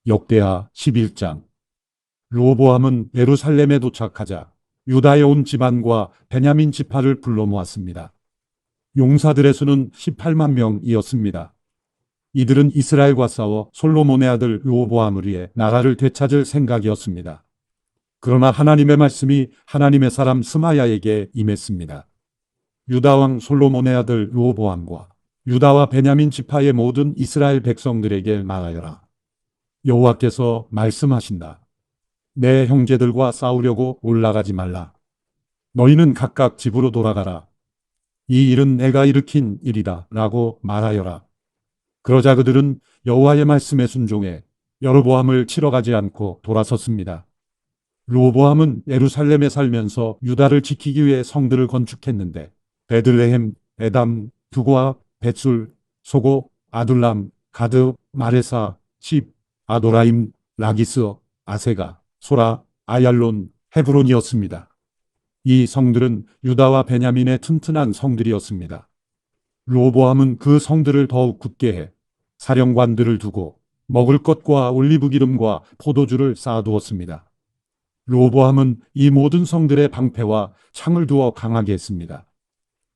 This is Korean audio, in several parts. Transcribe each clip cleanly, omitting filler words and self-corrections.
역대하 11장. 르호보암은 예루살렘에 도착하자 유다의 온 집안과 베냐민 지파를 불러 모았습니다. 용사들의 수는 18만 명이었습니다. 이들은 이스라엘과 싸워 솔로몬의 아들 르호보암을 위해 나라를 되찾을 생각이었습니다. 그러나 하나님의 말씀이 하나님의 사람 스마야에게 임했습니다. 유다 왕 솔로몬의 아들 르호보암과 유다와 베냐민 지파의 모든 이스라엘 백성들에게 말하여라. 여호와께서 말씀하신다. 내 형제들과 싸우려고 올라가지 말라. 너희는 각각 집으로 돌아가라. 이 일은 내가 일으킨 일이다 라고 말하여라. 그러자 그들은 여호와의 말씀에 순종해 여로보암을 치러 가지 않고 돌아섰습니다. 르호보암은 예루살렘에 살면서 유다를 지키기 위해 성들을 건축했는데 베들레헴, 에담, 두고아, 벳술, 소고, 아둘람, 가드, 마레사, 십, 아도라임, 라기스, 아세가, 소라, 아얄론, 헤브론이었습니다. 이 성들은 유다와 베냐민의 튼튼한 성들이었습니다. 르호보암은 그 성들을 더욱 굳게 해 사령관들을 두고 먹을 것과 올리브 기름과 포도주를 쌓아두었습니다. 르호보암은 이 모든 성들의 방패와 창을 두어 강하게 했습니다.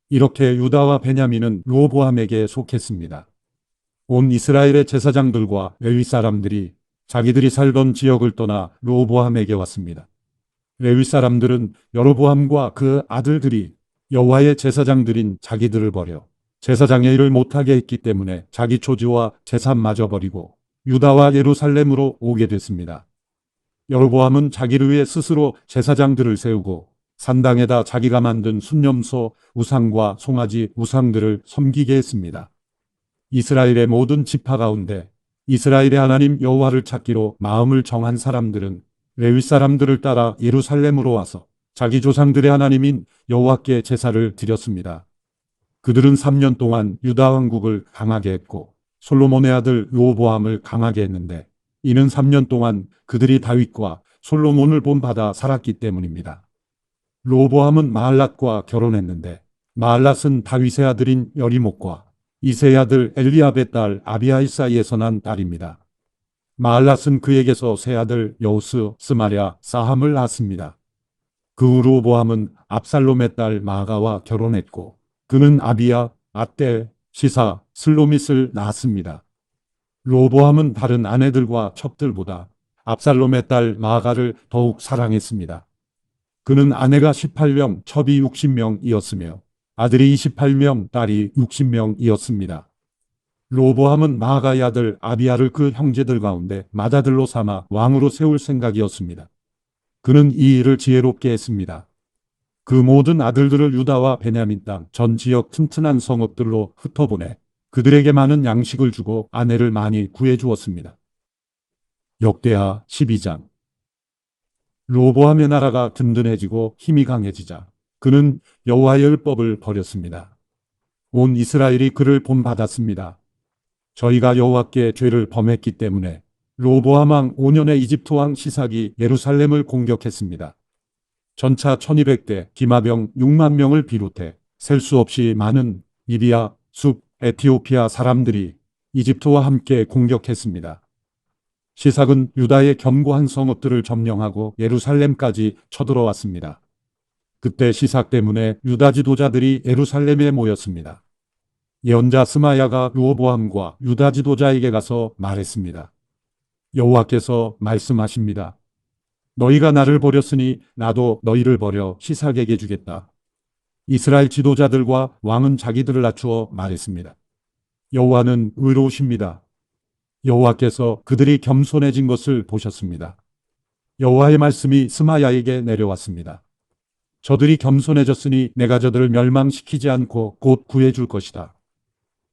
이렇게 유다와 베냐민은 르호보암에게 속했습니다. 온 이스라엘의 제사장들과 레위 사람들이 자기들이 살던 지역을 떠나 르호보암에게 왔습니다. 레위 사람들은 여로보암과 그 아들들이 여호와의 제사장들인 자기들을 버려 제사장의 일을 못하게 했기 때문에 자기 초지와 재산마저 버리고 유다와 예루살렘으로 오게 됐습니다. 여로보암은 자기를 위해 스스로 제사장들을 세우고 산당에다 자기가 만든 순념소 우상과 송아지 우상들을 섬기게 했습니다. 이스라엘의 모든 지파 가운데 이스라엘의 하나님 여호와를 찾기로 마음을 정한 사람들은 레위 사람들을 따라 예루살렘으로 와서 자기 조상들의 하나님인 여호와께 제사를 드렸습니다. 그들은 3년 동안 유다 왕국을 강하게 했고 솔로몬의 아들 르호보암을 강하게 했는데 이는 3년 동안 그들이 다윗과 솔로몬을 본받아 살았기 때문입니다. 르호보암은 마할랏과 결혼했는데 마할랏은 다윗의 아들인 여리목과 이새의 아들 엘리압의 딸 아비하일 사이에서 난 딸입니다. 마할랏은 그에게서 세 아들 여우스, 스마랴, 사함을 낳았습니다. 그 후 르호보암은 압살롬의 딸 마아가와 결혼했고 그는 아비야, 아떼, 시사, 슬로밋을 낳았습니다. 르호보암은 다른 아내들과 첩들보다 압살롬의 딸 마아가를 더욱 사랑했습니다. 그는 아내가 18명, 첩이 60명이었으며 아들이 28명, 딸이 60명이었습니다. 르호보암은 마아가의 아들 아비야를 그 형제들 가운데 맏아들로 삼아 왕으로 세울 생각이었습니다. 그는 이 일을 지혜롭게 했습니다. 그 모든 아들들을 유다와 베냐민 땅 전 지역 튼튼한 성읍들로 흩어보내 그들에게 많은 양식을 주고 아내를 많이 구해주었습니다. 역대하 12장. 르호보암의 나라가 든든해지고 힘이 강해지자 그는 여호와의 율법을 버렸습니다. 온 이스라엘이 그를 본받았습니다. 저희가 여호와께 죄를 범했기 때문에 르호보암 왕 5년에 이집트 왕 시삭이 예루살렘을 공격했습니다. 전차 1200대, 기마병 6만 명을 비롯해 셀 수 없이 많은 리비아, 숲, 에티오피아 사람들이 이집트와 함께 공격했습니다. 시삭은 유다의 견고한 성읍들을 점령하고 예루살렘까지 쳐들어왔습니다. 그때 시삭 때문에 유다 지도자들이 예루살렘에 모였습니다. 예언자 스마야가 르호보암과 유다 지도자에게 가서 말했습니다. 여호와께서 말씀하십니다. 너희가 나를 버렸으니 나도 너희를 버려 시삭에게 주겠다. 이스라엘 지도자들과 왕은 자기들을 낮추어 말했습니다. 여호와는 의로우십니다. 여호와께서 그들이 겸손해진 것을 보셨습니다. 여호와의 말씀이 스마야에게 내려왔습니다. 저들이 겸손해졌으니 내가 저들을 멸망시키지 않고 곧 구해줄 것이다.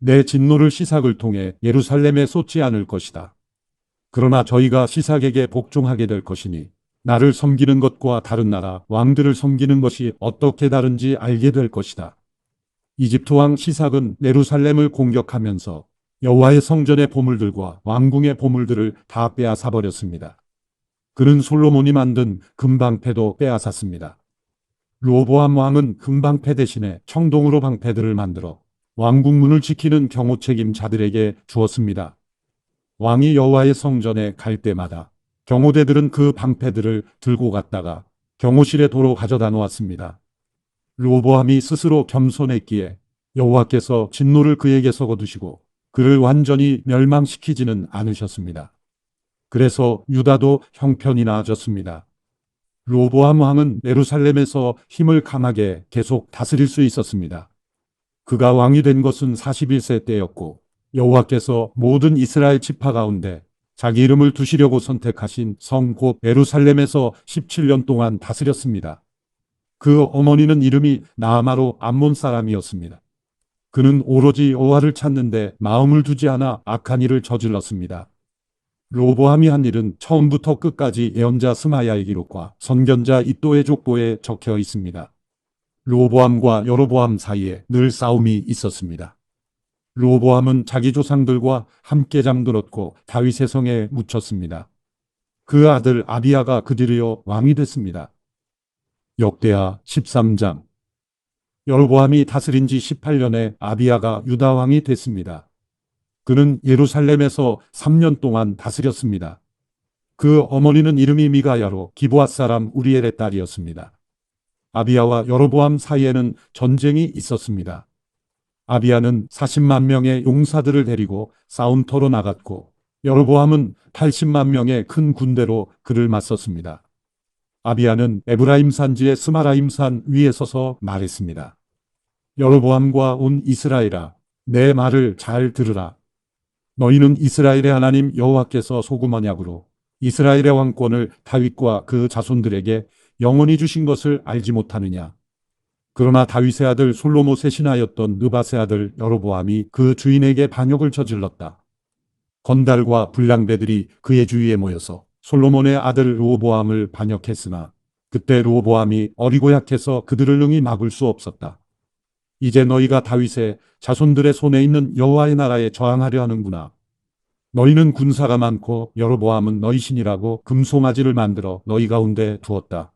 내 진노를 시삭을 통해 예루살렘에 쏟지 않을 것이다. 그러나 저희가 시삭에게 복종하게 될 것이니 나를 섬기는 것과 다른 나라 왕들을 섬기는 것이 어떻게 다른지 알게 될 것이다. 이집트 왕 시삭은 예루살렘을 공격하면서 여호와의 성전의 보물들과 왕궁의 보물들을 다 빼앗아 버렸습니다. 그는 솔로몬이 만든 금방패도 빼앗았습니다. 르호보암 왕은 금방패 대신에 청동으로 방패들을 만들어 왕궁문을 지키는 경호책임자들에게 주었습니다. 왕이 여호와의 성전에 갈 때마다 경호대들은 그 방패들을 들고 갔다가 경호실에 도로 가져다 놓았습니다. 르호보암이 스스로 겸손했기에 여호와께서 진노를 그에게서 거두시고 그를 완전히 멸망시키지는 않으셨습니다. 그래서 유다도 형편이 나아졌습니다. 르호보암 왕은 예루살렘에서 힘을 강하게 계속 다스릴 수 있었습니다. 그가 왕이 된 것은 41세 때였고 여호와께서 모든 이스라엘 지파 가운데 자기 이름을 두시려고 선택하신 성 곧 예루살렘에서 17년 동안 다스렸습니다. 그 어머니는 이름이 나아마로 암몬 사람이었습니다. 그는 오로지 여호와를 찾는데 마음을 두지 않아 악한 일을 저질렀습니다. 르호보암이 한 일은 처음부터 끝까지 예언자 스마야의 기록과 선견자 이도의 족보에 적혀 있습니다. 르호보암과 여로보암 사이에 늘 싸움이 있었습니다. 르호보암은 자기 조상들과 함께 잠들었고 다윗의 성에 묻혔습니다. 그 아들 아비야가 그 뒤를 이어 왕이 됐습니다. 역대하 13장. 여로보암이 다스린 지 18년에 아비야가 유다 왕이 됐습니다. 그는 예루살렘에서 3년 동안 다스렸습니다. 그 어머니는 이름이 미가야로 기브앗 사람 우리엘의 딸이었습니다. 아비야와 여로보암 사이에는 전쟁이 있었습니다. 아비야는 40만 명의 용사들을 데리고 싸움터로 나갔고 여로보암은 80만 명의 큰 군대로 그를 맞섰습니다. 아비야는 에브라임 산지의 스마라임 산 위에 서서 말했습니다. 여로보암과 온 이스라엘아, 내 말을 잘 들으라. 너희는 이스라엘의 하나님 여호와께서 소금 언약으로 이스라엘의 왕권을 다윗과 그 자손들에게 영원히 주신 것을 알지 못하느냐. 그러나 다윗의 아들 솔로몬의 신하였던 느밧의 아들 여로보암이 그 주인에게 반역을 저질렀다. 건달과 불량배들이 그의 주위에 모여서 솔로몬의 아들 르호보암을 반역했으나 그때 르호보암이 어리고 약해서 그들을 능히 막을 수 없었다. 이제 너희가 다윗의 자손들의 손에 있는 여호와의 나라에 저항하려 하는구나. 너희는 군사가 많고 여로보암은 너희 신이라고 금송아지를 만들어 너희 가운데 두었다.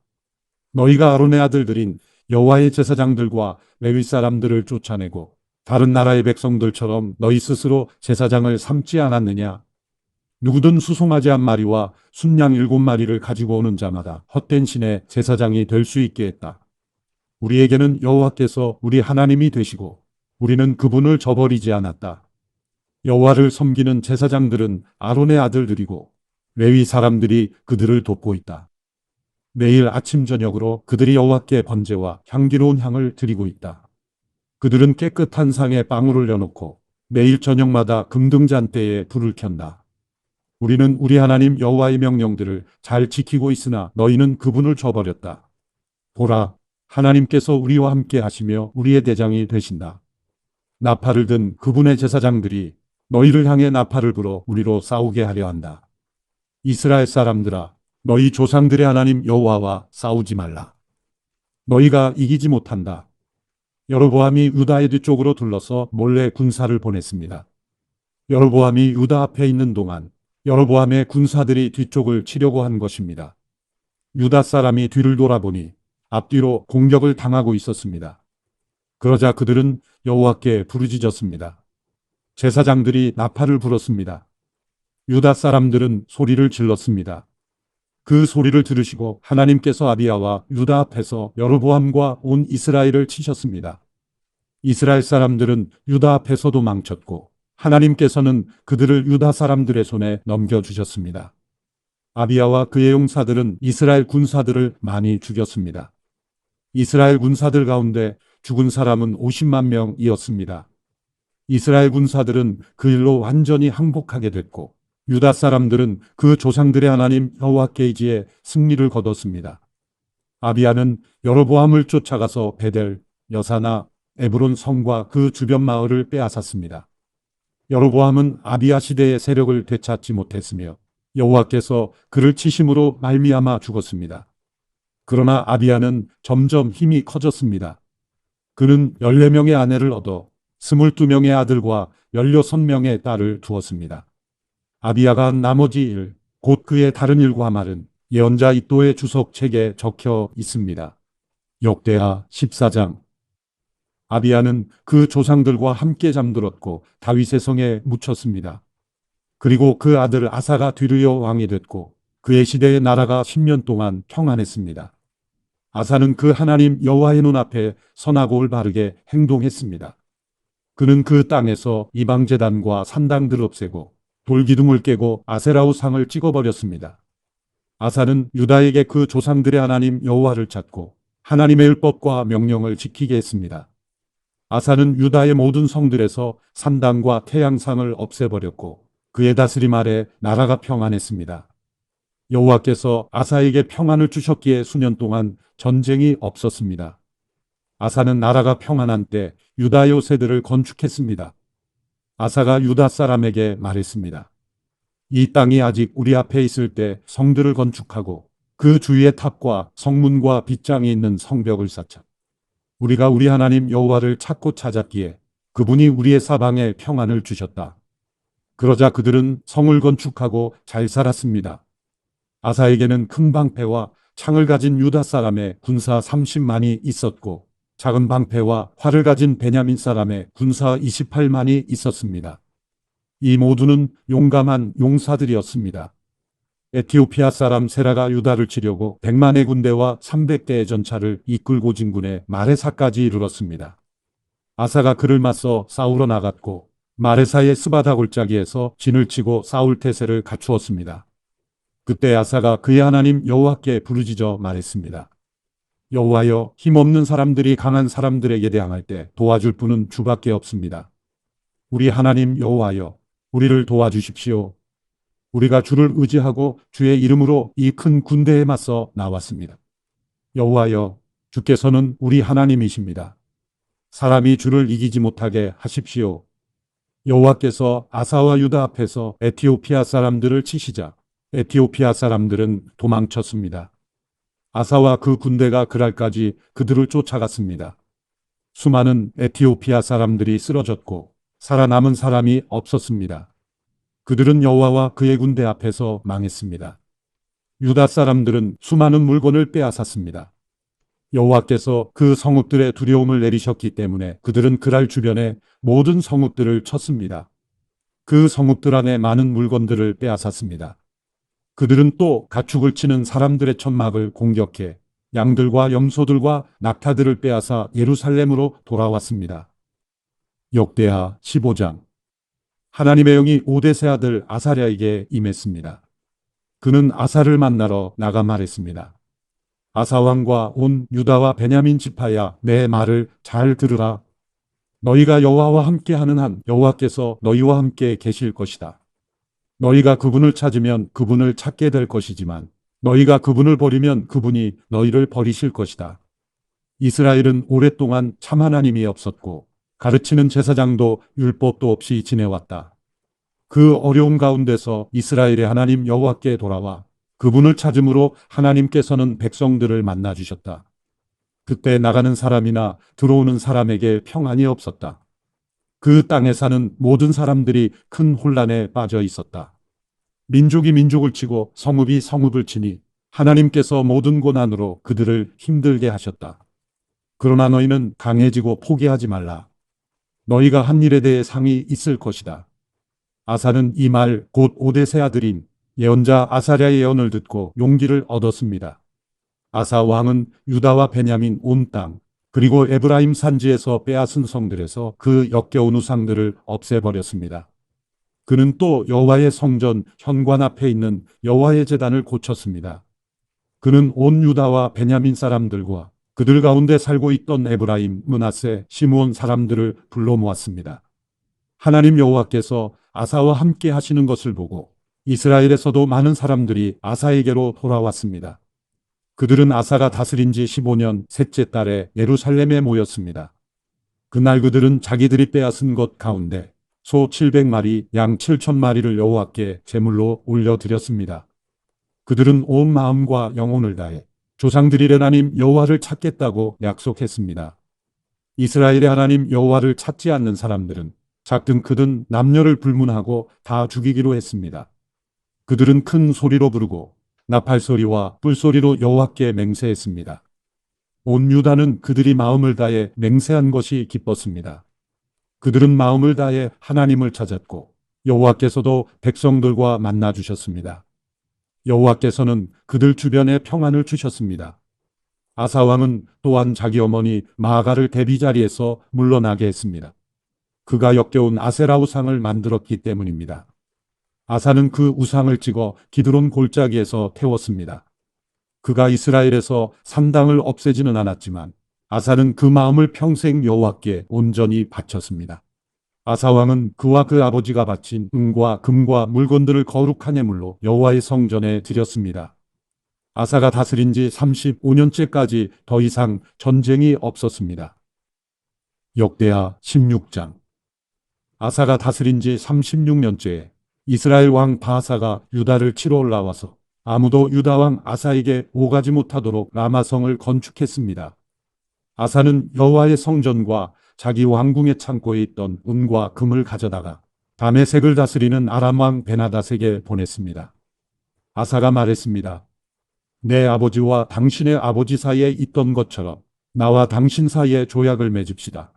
너희가 아론의 아들들인 여호와의 제사장들과 레위 사람들을 쫓아내고 다른 나라의 백성들처럼 너희 스스로 제사장을 삼지 않았느냐? 누구든 수송아지 한 마리와 순양 7마리를 가지고 오는 자마다 헛된 신의 제사장이 될 수 있게 했다. 우리에게는 여호와께서 우리 하나님이 되시고 우리는 그분을 저버리지 않았다. 여호와를 섬기는 제사장들은 아론의 아들들이고 레위 사람들이 그들을 돕고 있다. 매일 아침 저녁으로 그들이 여호와께 번제와 향기로운 향을 드리고 있다. 그들은 깨끗한 상에 빵을 올려놓고 매일 저녁마다 금등잔대에 불을 켠다. 우리는 우리 하나님 여호와의 명령들을 잘 지키고 있으나 너희는 그분을 저버렸다. 보라, 하나님께서 우리와 함께 하시며 우리의 대장이 되신다. 나팔을 든 그분의 제사장들이 너희를 향해 나팔을 불어 우리로 싸우게 하려 한다. 이스라엘 사람들아, 너희 조상들의 하나님 여호와와 싸우지 말라. 너희가 이기지 못한다. 여로보암이 유다의 뒤쪽으로 둘러서 몰래 군사를 보냈습니다. 여로보암이 유다 앞에 있는 동안 여로보암의 군사들이 뒤쪽을 치려고 한 것입니다. 유다 사람이 뒤를 돌아보니 앞뒤로 공격을 당하고 있었습니다. 그러자 그들은 여호와께 부르짖었습니다. 제사장들이 나팔을 불었습니다. 유다 사람들은 소리를 질렀습니다. 그 소리를 들으시고 하나님께서 아비야와 유다 앞에서 여로보암과 온 이스라엘을 치셨습니다. 이스라엘 사람들은 유다 앞에서도 망쳤고 하나님께서는 그들을 유다 사람들의 손에 넘겨주셨습니다. 아비야와 그의 용사들은 이스라엘 군사들을 많이 죽였습니다. 이스라엘 군사들 가운데 죽은 사람은 50만 명이었습니다. 이스라엘 군사들은 그 일로 완전히 항복하게 됐고 유다 사람들은 그 조상들의 하나님 여호와께 의지해 승리를 거뒀습니다. 아비야는 여로보암을 쫓아가서 베델, 여사나, 에브론 성과 그 주변 마을을 빼앗았습니다. 여로보암은 아비야 시대의 세력을 되찾지 못했으며 여호와께서 그를 치심으로 말미암아 죽었습니다. 그러나 아비야는 점점 힘이 커졌습니다. 그는 14명의 아내를 얻어 22명의 아들과 16명의 딸을 두었습니다. 아비야가 한 나머지 일, 곧 그의 다른 일과 말은 예언자 이도의 주석책에 적혀 있습니다. 역대하 14장. 아비야는 그 조상들과 함께 잠들었고 다윗의 성에 묻혔습니다. 그리고 그 아들 아사가 뒤르여 왕이 됐고 그의 시대의 나라가 10년 동안 평안했습니다. 아사는 그 하나님 여호와의 눈앞에 선하고 올바르게 행동했습니다. 그는 그 땅에서 이방 제단과 산당들을 없애고 돌기둥을 깨고 아세라 우상을 찍어버렸습니다. 아사는 유다에게 그 조상들의 하나님 여호와를 찾고 하나님의 율법과 명령을 지키게 했습니다. 아사는 유다의 모든 성들에서 산당과 태양상을 없애버렸고 그의 다스림 아래 나라가 평안했습니다. 여호와께서 아사에게 평안을 주셨기에 수년 동안 전쟁이 없었습니다. 아사는 나라가 평안한 때 유다 요새들을 건축했습니다. 아사가 유다 사람에게 말했습니다. 이 땅이 아직 우리 앞에 있을 때 성들을 건축하고 그 주위에 탑과 성문과 빗장이 있는 성벽을 쌓자. 우리가 우리 하나님 여호와를 찾고 찾았기에 그분이 우리의 사방에 평안을 주셨다. 그러자 그들은 성을 건축하고 잘 살았습니다. 아사에게는 큰 방패와 창을 가진 유다 사람의 군사 30만이 있었고 작은 방패와 활을 가진 베냐민 사람의 군사 28만이 있었습니다. 이 모두는 용감한 용사들이었습니다. 에티오피아 사람 세라가 유다를 치려고 100만의 군대와 300대의 전차를 이끌고 진군해 마레사까지 이르렀습니다. 아사가 그를 맞서 싸우러 나갔고 마레사의 스바다 골짜기에서 진을 치고 싸울 태세를 갖추었습니다. 그때 아사가 그의 하나님 여호와께 부르짖어 말했습니다. 여호와여, 힘없는 사람들이 강한 사람들에게 대항할 때 도와줄 분은 주밖에 없습니다. 우리 하나님 여호와여, 우리를 도와주십시오. 우리가 주를 의지하고 주의 이름으로 이 큰 군대에 맞서 나왔습니다. 여호와여, 주께서는 우리 하나님이십니다. 사람이 주를 이기지 못하게 하십시오. 여호와께서 아사와 유다 앞에서 에티오피아 사람들을 치시자 에티오피아 사람들은 도망쳤습니다. 아사와 그 군대가 그랄까지 그들을 쫓아갔습니다. 수많은 에티오피아 사람들이 쓰러졌고 살아남은 사람이 없었습니다. 그들은 여호와와 그의 군대 앞에서 망했습니다. 유다 사람들은 수많은 물건을 빼앗았습니다. 여호와께서 그 성읍들의 두려움을 내리셨기 때문에 그들은 그랄 주변의 모든 성읍들을 쳤습니다. 그 성읍들 안에 많은 물건들을 빼앗았습니다. 그들은 또 가축을 치는 사람들의 천막을 공격해 양들과 염소들과 낙타들을 빼앗아 예루살렘으로 돌아왔습니다. 역대하 15장. 하나님의 영이 오뎃의 아들 아사랴에게 임했습니다. 그는 아사를 만나러 나가 말했습니다. 아사 왕과 온 유다와 베냐민 지파야, 내 말을 잘 들으라. 너희가 여호와와 함께하는 한 여호와께서 너희와 함께 계실 것이다. 너희가 그분을 찾으면 그분을 찾게 될 것이지만 너희가 그분을 버리면 그분이 너희를 버리실 것이다. 이스라엘은 오랫동안 참 하나님이 없었고 가르치는 제사장도 율법도 없이 지내왔다. 그 어려움 가운데서 이스라엘의 하나님 여호와께 돌아와 그분을 찾음으로 하나님께서는 백성들을 만나 주셨다. 그때 나가는 사람이나 들어오는 사람에게 평안이 없었다. 그 땅에 사는 모든 사람들이 큰 혼란에 빠져 있었다. 민족이 민족을 치고 성읍이 성읍을 치니 하나님께서 모든 고난으로 그들을 힘들게 하셨다. 그러나 너희는 강해지고 포기하지 말라. 너희가 한 일에 대해 상이 있을 것이다. 아사는 이 말 곧 오뎃의 아들인 예언자 아사랴의 예언을 듣고 용기를 얻었습니다. 아사 왕은 유다와 베냐민 온 땅, 그리고 에브라임 산지에서 빼앗은 성들에서 그 역겨운 우상들을 없애버렸습니다. 그는 또 여호와의 성전 현관 앞에 있는 여호와의 제단을 고쳤습니다. 그는 온 유다와 베냐민 사람들과 그들 가운데 살고 있던 에브라임, 므낫세, 시므온 사람들을 불러 모았습니다. 하나님 여호와께서 아사와 함께 하시는 것을 보고 이스라엘에서도 많은 사람들이 아사에게로 돌아왔습니다. 그들은 아사가 다스린 지 15년 셋째 달에 예루살렘에 모였습니다. 그날 그들은 자기들이 빼앗은 것 가운데 소 700마리, 양 7,000마리를 여호와께 제물로 올려드렸습니다. 그들은 온 마음과 영혼을 다해 조상들이 하나님 여호와를 찾겠다고 약속했습니다. 이스라엘의 하나님 여호와를 찾지 않는 사람들은 작든 크든 남녀를 불문하고 다 죽이기로 했습니다. 그들은 큰 소리로 부르고 나팔소리와 뿔소리로 여호와께 맹세했습니다. 온 유다는 그들이 마음을 다해 맹세한 것이 기뻤습니다. 그들은 마음을 다해 하나님을 찾았고 여호와께서도 백성들과 만나 주셨습니다. 여호와께서는 그들 주변에 평안을 주셨습니다. 아사 왕은 또한 자기 어머니 마아가를 대비 자리에서 물러나게 했습니다. 그가 역겨운 아세라 우상을 만들었기 때문입니다. 아사는 그 우상을 찍어 기드론 골짜기에서 태웠습니다. 그가 이스라엘에서 산당을 없애지는 않았지만 아사는 그 마음을 평생 여호와께 온전히 바쳤습니다. 아사 왕은 그와 그 아버지가 바친 은과 금과 물건들을 거룩한 예물로 여호와의 성전에 드렸습니다. 아사가 다스린 지 35년째까지 더 이상 전쟁이 없었습니다. 역대하 16장. 아사가 다스린 지 36년째에 이스라엘 왕 바하사가 유다를 치러 올라와서 아무도 유다 왕 아사에게 오가지 못하도록 라마성을 건축했습니다. 아사는 여호와의 성전과 자기 왕궁의 창고에 있던 은과 금을 가져다가 다메섹을 다스리는 아람 왕 베나닷에게 보냈습니다. 아사가 말했습니다. 내 아버지와 당신의 아버지 사이에 있던 것처럼 나와 당신 사이에 조약을 맺읍시다.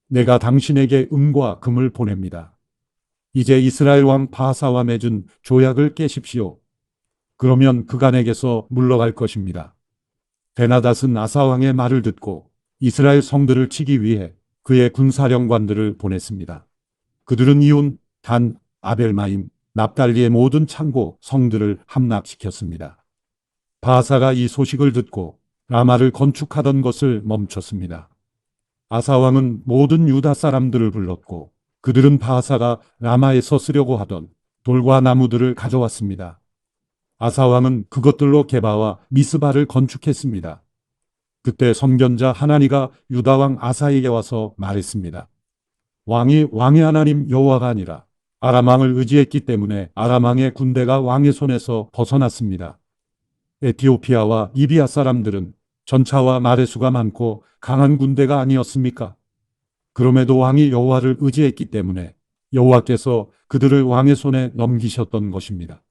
내가 당신에게 은과 금을 보냅니다. 이제 이스라엘 왕 바하사와 맺은 조약을 깨십시오. 그러면 그간에게서 물러갈 것입니다. 베나닷은 아사 왕의 말을 듣고 이스라엘 성들을 치기 위해 그의 군사령관들을 보냈습니다. 그들은 이온, 단, 아벨마임, 납달리의 모든 창고, 성들을 함락시켰습니다. 바하사가 이 소식을 듣고 라마를 건축하던 것을 멈췄습니다. 아사 왕은 모든 유다 사람들을 불렀고 그들은 바하사가 라마에서 쓰려고 하던 돌과 나무들을 가져왔습니다. 아사 왕은 그것들로 게바와 미스바를 건축했습니다. 그때 선견자 하나니가 유다 왕 아사에게 와서 말했습니다. 왕이 왕의 하나님 여호와가 아니라 아람 왕을 의지했기 때문에 아람 왕의 군대가 왕의 손에서 벗어났습니다. 에티오피아와 리비아 사람들은 전차와 말의 수가 많고 강한 군대가 아니었습니까? 그럼에도 왕이 여호와를 의지했기 때문에 여호와께서 그들을 왕의 손에 넘기셨던 것입니다.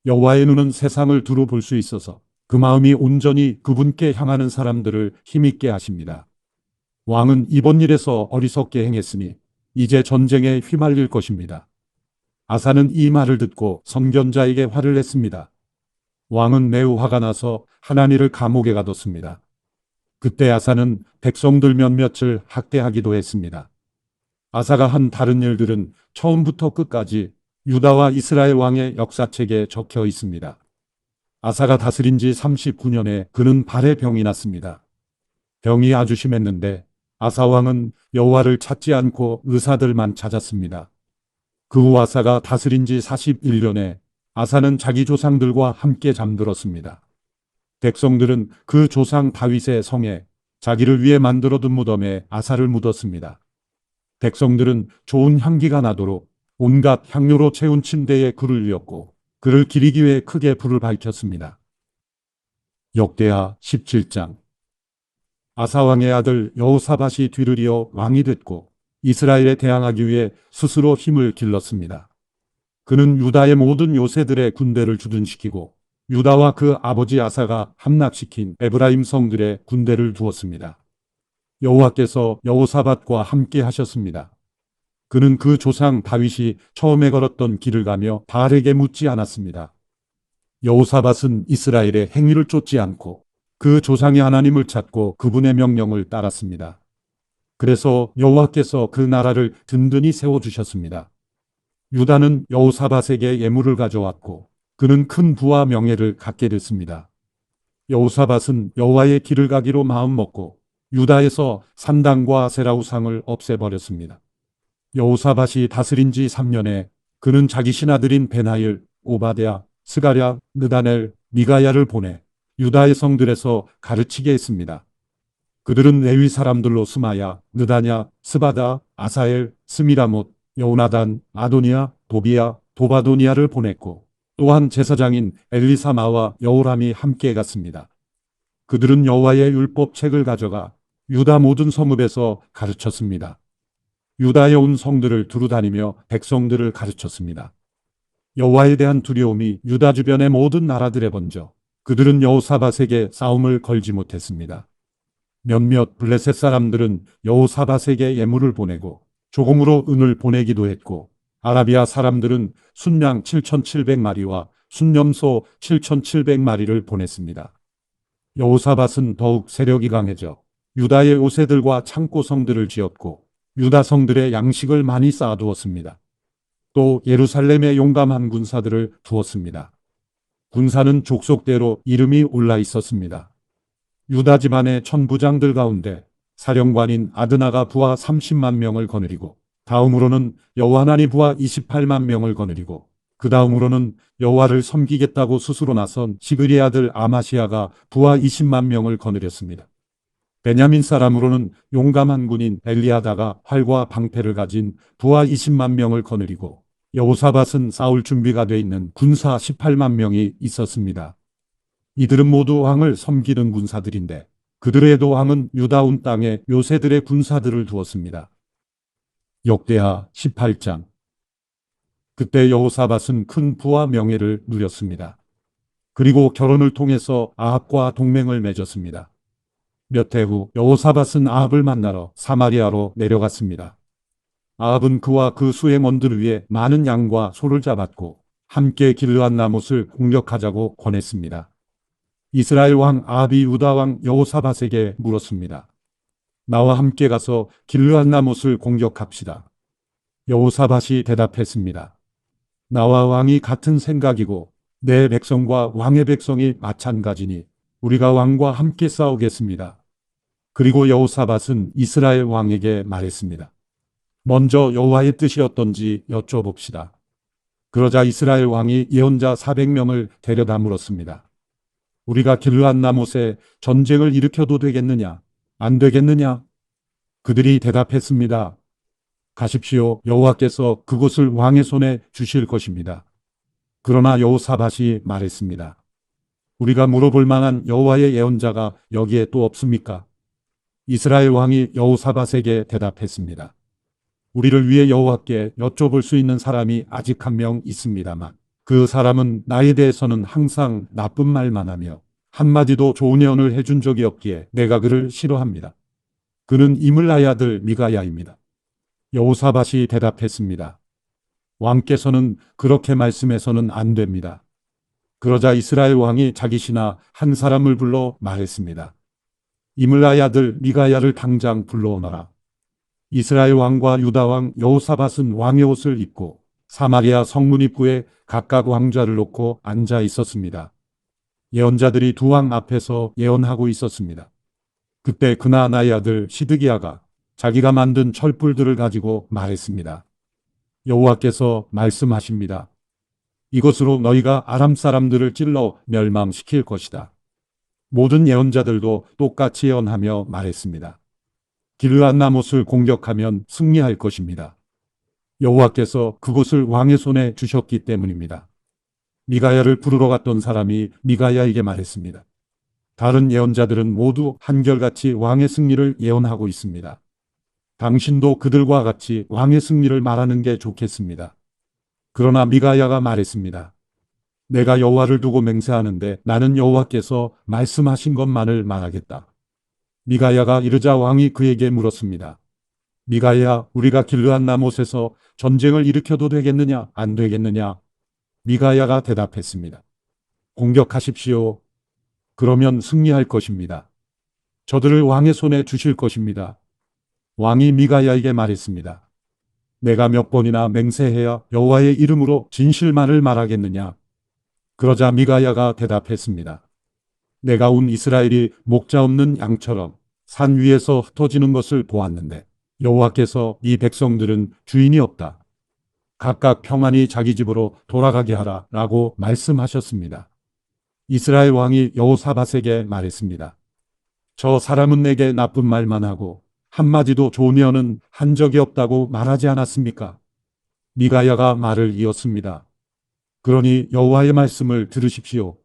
여호와의 눈은 세상을 두루 볼 수 있어서 그 마음이 온전히 그분께 향하는 사람들을 힘있게 하십니다. 왕은 이번 일에서 어리석게 행했으니 이제 전쟁에 휘말릴 것입니다. 아사는 이 말을 듣고 선견자에게 화를 냈습니다. 왕은 매우 화가 나서 하나니를 감옥에 가뒀습니다. 그때 아사는 백성들 몇몇을 학대하기도 했습니다. 아사가 한 다른 일들은 처음부터 끝까지 유다와 이스라엘 왕의 역사책에 적혀 있습니다. 아사가 다스린 지 39년에 그는 발에 병이 났습니다. 병이 아주 심했는데 아사 왕은 여호와를 찾지 않고 의사들만 찾았습니다. 그 후 아사가 다스린 지 41년에 아사는 자기 조상들과 함께 잠들었습니다. 백성들은 그 조상 다윗의 성에 자기를 위해 만들어둔 무덤에 아사를 묻었습니다. 백성들은 좋은 향기가 나도록 온갖 향료로 채운 침대에 굴을 이었고 그를 기리기 위해 크게 불을 밝혔습니다. 역대하 17장. 아사 왕의 아들 여호사밧이 뒤를 이어 왕이 됐고 이스라엘에 대항하기 위해 스스로 힘을 길렀습니다. 그는 유다의 모든 요새들의 군대를 주둔시키고 유다와 그 아버지 아사가 함락시킨 에브라임 성들의 군대를 두었습니다. 여호와께서 여호사밧과 함께 하셨습니다. 그는 그 조상 다윗이 처음에 걸었던 길을 가며 바알에게 묻지 않았습니다. 여호사밧은 이스라엘의 행위를 쫓지 않고 그 조상의 하나님을 찾고 그분의 명령을 따랐습니다. 그래서 여호와께서 그 나라를 든든히 세워주셨습니다. 유다는 여호사밧에게 예물을 가져왔고 그는 큰 부와 명예를 갖게 됐습니다. 여호사밧은 여호와의 길을 가기로 마음먹고 유다에서 산당과 아세라 우상을 없애버렸습니다. 여호사밧이 다스린 지 3년에 그는 자기 신하들인 베나일, 오바댜, 스가랴, 느다넬, 미가야를 보내 유다의 성들에서 가르치게 했습니다. 그들은 레위 사람들로 스마야, 느다냐, 스바다, 아사엘, 스미라못, 여호나단, 아도니아, 도비야, 도바도니아를 보냈고 또한 제사장인 엘리사마와 여호람이 함께 갔습니다. 그들은 여호와의 율법책을 가져가 유다 모든 성읍에서 가르쳤습니다. 유다에 온 성들을 두루다니며 백성들을 가르쳤습니다. 여호와에 대한 두려움이 유다 주변의 모든 나라들에 번져 그들은 여호사밧에게 싸움을 걸지 못했습니다. 몇몇 블레셋 사람들은 여호사밧에게 예물을 보내고 조공으로 은을 보내기도 했고 아라비아 사람들은 순양 7,700마리와 순념소 7,700마리를 보냈습니다. 여호사밧은 더욱 세력이 강해져 유다의 요새들과 창고성들을 지었고 유다 성들의 양식을 많이 쌓아두었습니다. 또 예루살렘에 용감한 군사들을 두었습니다. 군사는 족속대로 이름이 올라 있었습니다. 유다 집안의 천부장들 가운데 사령관인 아드나가 부하 30만 명을 거느리고 다음으로는 여호하나니 부하 28만 명을 거느리고 그 다음으로는 여호와를 섬기겠다고 스스로 나선 시그리 아들 아마시아가 부하 20만 명을 거느렸습니다. 베냐민 사람으로는 용감한 군인 엘리아다가 활과 방패를 가진 부하 20만 명을 거느리고 여호사밧은 싸울 준비가 돼 있는 군사 18만 명이 있었습니다. 이들은 모두 왕을 섬기는 군사들인데 그들의 왕은 유다 온 땅에 요새들의 군사들을 두었습니다. 역대하 18장. 그때 여호사밧은 큰 부와 명예를 누렸습니다. 그리고 결혼을 통해서 아합과 동맹을 맺었습니다. 몇 해 후 여호사밧은 아합을 만나러 사마리아로 내려갔습니다. 아합은 그와 그 수행원들을 위해 많은 양과 소를 잡았고 함께 길르앗 라못을 공격하자고 권했습니다. 이스라엘 왕 아합이 유다 왕 여호사밧에게 물었습니다. 나와 함께 가서 길르앗 라못을 공격합시다. 여호사밧이 대답했습니다. 나와 왕이 같은 생각이고 내 백성과 왕의 백성이 마찬가지니 우리가 왕과 함께 싸우겠습니다. 그리고 여호사밧은 이스라엘 왕에게 말했습니다. 먼저 여호와의 뜻이 어떤지 여쭤봅시다. 그러자 이스라엘 왕이 예언자 400명을 데려다 물었습니다. 우리가 길르앗 라못에 전쟁을 일으켜도 되겠느냐? 안 되겠느냐? 그들이 대답했습니다. 가십시오. 여호와께서 그곳을 왕의 손에 주실 것입니다. 그러나 여호사밧이 말했습니다. 우리가 물어볼 만한 여호와의 예언자가 여기에 또 없습니까? 이스라엘 왕이 여호사밧에게 대답했습니다. 우리를 위해 여호와께 여쭤볼 수 있는 사람이 아직 한 명 있습니다만 그 사람은 나에 대해서는 항상 나쁜 말만 하며 한마디도 좋은 예언을 해준 적이 없기에 내가 그를 싫어합니다. 그는 이물라의 아들 미가야입니다. 여호사밧이 대답했습니다. 왕께서는 그렇게 말씀해서는 안 됩니다. 그러자 이스라엘 왕이 자기 신하 한 사람을 불러 말했습니다. 이물라의 아들 미가야를 당장 불러오너라. 이스라엘 왕과 유다 왕 여호사밧은 왕의 옷을 입고 사마리아 성문 입구에 각각 왕좌를 놓고 앉아 있었습니다. 예언자들이 두 왕 앞에서 예언하고 있었습니다. 그때 그나아나의 아들 시드기야가 자기가 만든 철불들을 가지고 말했습니다. 여호와께서 말씀하십니다. 이것으로 너희가 아람 사람들을 찔러 멸망시킬 것이다. 모든 예언자들도 똑같이 예언하며 말했습니다. 길르앗 라못을 공격하면 승리할 것입니다. 여호와께서 그곳을 왕의 손에 주셨기 때문입니다. 미가야를 부르러 갔던 사람이 미가야에게 말했습니다. 다른 예언자들은 모두 한결같이 왕의 승리를 예언하고 있습니다. 당신도 그들과 같이 왕의 승리를 말하는 게 좋겠습니다. 그러나 미가야가 말했습니다. 내가 여호와를 두고 맹세하는데 나는 여호와께서 말씀하신 것만을 말하겠다. 미가야가 이르자 왕이 그에게 물었습니다. 미가야, 우리가 길르앗 라못에서 전쟁을 일으켜도 되겠느냐, 안 되겠느냐? 미가야가 대답했습니다. 공격하십시오. 그러면 승리할 것입니다. 저들을 왕의 손에 주실 것입니다. 왕이 미가야에게 말했습니다. 내가 몇 번이나 맹세해야 여호와의 이름으로 진실만을 말하겠느냐? 그러자 미가야가 대답했습니다. 내가 온 이스라엘이 목자 없는 양처럼 산 위에서 흩어지는 것을 보았는데 여호와께서 이 백성들은 주인이 없다. 각각 평안히 자기 집으로 돌아가게 하라 라고 말씀하셨습니다. 이스라엘 왕이 여호사밧에게 말했습니다. 저 사람은 내게 나쁜 말만 하고 한마디도 좋은 예언은 한 적이 없다고 말하지 않았습니까? 미가야가 말을 이었습니다. 그러니 여호와의 말씀을 들으십시오.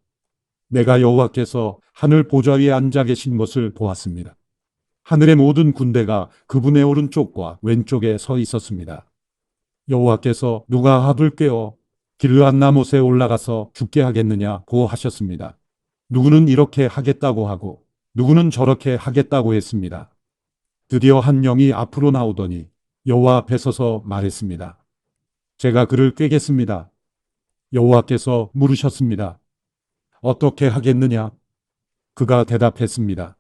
내가 여호와께서 하늘 보좌 위에 앉아 계신 것을 보았습니다. 하늘의 모든 군대가 그분의 오른쪽과 왼쪽에 서 있었습니다. 여호와께서 누가 아합을 깨어 길르앗 라못에 올라가서 죽게 하겠느냐고 하셨습니다. 누구는 이렇게 하겠다고 하고 누구는 저렇게 하겠다고 했습니다. 드디어 한 영이 앞으로 나오더니 여호와 앞에 서서 말했습니다. 제가 그를 꿰겠습니다. 여호와께서 물으셨습니다. 어떻게 하겠느냐? 그가 대답했습니다.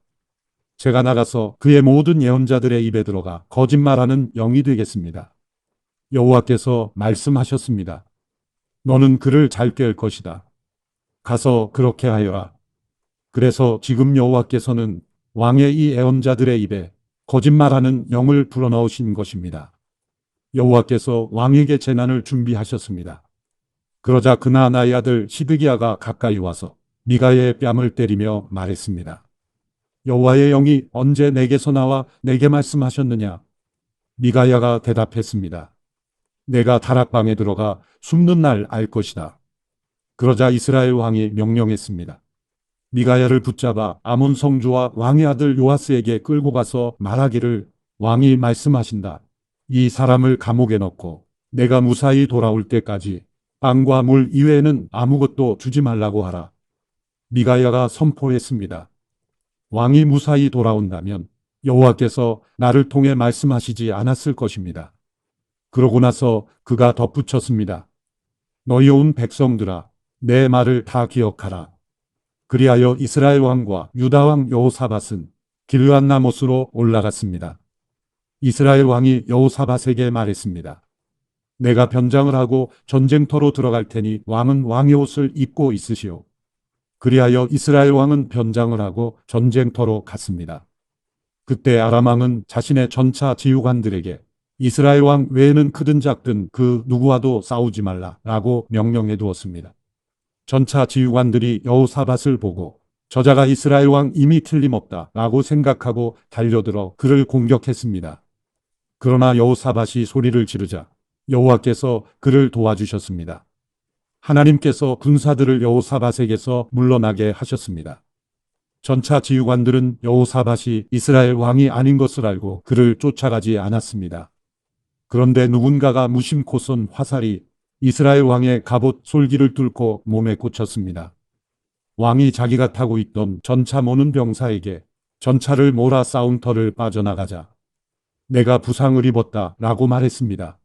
제가 나가서 그의 모든 예언자들의 입에 들어가 거짓말하는 영이 되겠습니다. 여호와께서 말씀하셨습니다. 너는 그를 잘 꿰을 것이다. 가서 그렇게 하여라. 그래서 지금 여호와께서는 왕의 이 예언자들의 입에 거짓말하는 영을 불어넣으신 것입니다. 여호와께서 왕에게 재난을 준비하셨습니다. 그러자 그나아나의 아들 시드기야가 가까이 와서 미가야의 뺨을 때리며 말했습니다. 여호와의 영이 언제 내게서 나와 내게 말씀하셨느냐? 미가야가 대답했습니다. 내가 다락방에 들어가 숨는 날 알 것이다. 그러자 이스라엘 왕이 명령했습니다. 미가야를 붙잡아 아몬 성주와 왕의 아들 요아스에게 끌고 가서 말하기를 왕이 말씀하신다. 이 사람을 감옥에 넣고 내가 무사히 돌아올 때까지 빵과 물 이외에는 아무것도 주지 말라고 하라. 미가야가 선포했습니다. 왕이 무사히 돌아온다면 여호와께서 나를 통해 말씀하시지 않았을 것입니다. 그러고 나서 그가 덧붙였습니다. 너희 온 백성들아, 내 말을 다 기억하라. 그리하여 이스라엘 왕과 유다 왕 여호사밧은 길르앗 라못으로 올라갔습니다. 이스라엘 왕이 여호사밧에게 말했습니다. 내가 변장을 하고 전쟁터로 들어갈 테니 왕은 왕의 옷을 입고 있으시오. 그리하여 이스라엘 왕은 변장을 하고 전쟁터로 갔습니다. 그때 아람 왕은 자신의 전차 지휘관들에게 이스라엘 왕 외에는 크든 작든 그 누구와도 싸우지 말라라고 명령해 두었습니다. 전차 지휘관들이 여호사밧을 보고 저자가 이스라엘 왕 이미 틀림없다라고 생각하고 달려들어 그를 공격했습니다. 그러나 여호사밧이 소리를 지르자 여호와께서 그를 도와주셨습니다. 하나님께서 군사들을 여호사밧에게서 물러나게 하셨습니다. 전차 지휘관들은 여호사밧이 이스라엘 왕이 아닌 것을 알고 그를 쫓아가지 않았습니다. 그런데 누군가가 무심코 쏜 화살이 이스라엘 왕의 갑옷 솔기를 뚫고 몸에 꽂혔습니다. 왕이 자기가 타고 있던 전차 모는 병사에게 전차를 몰아 싸운 터를 빠져나가자 내가 부상을 입었다 라고 말했습니다.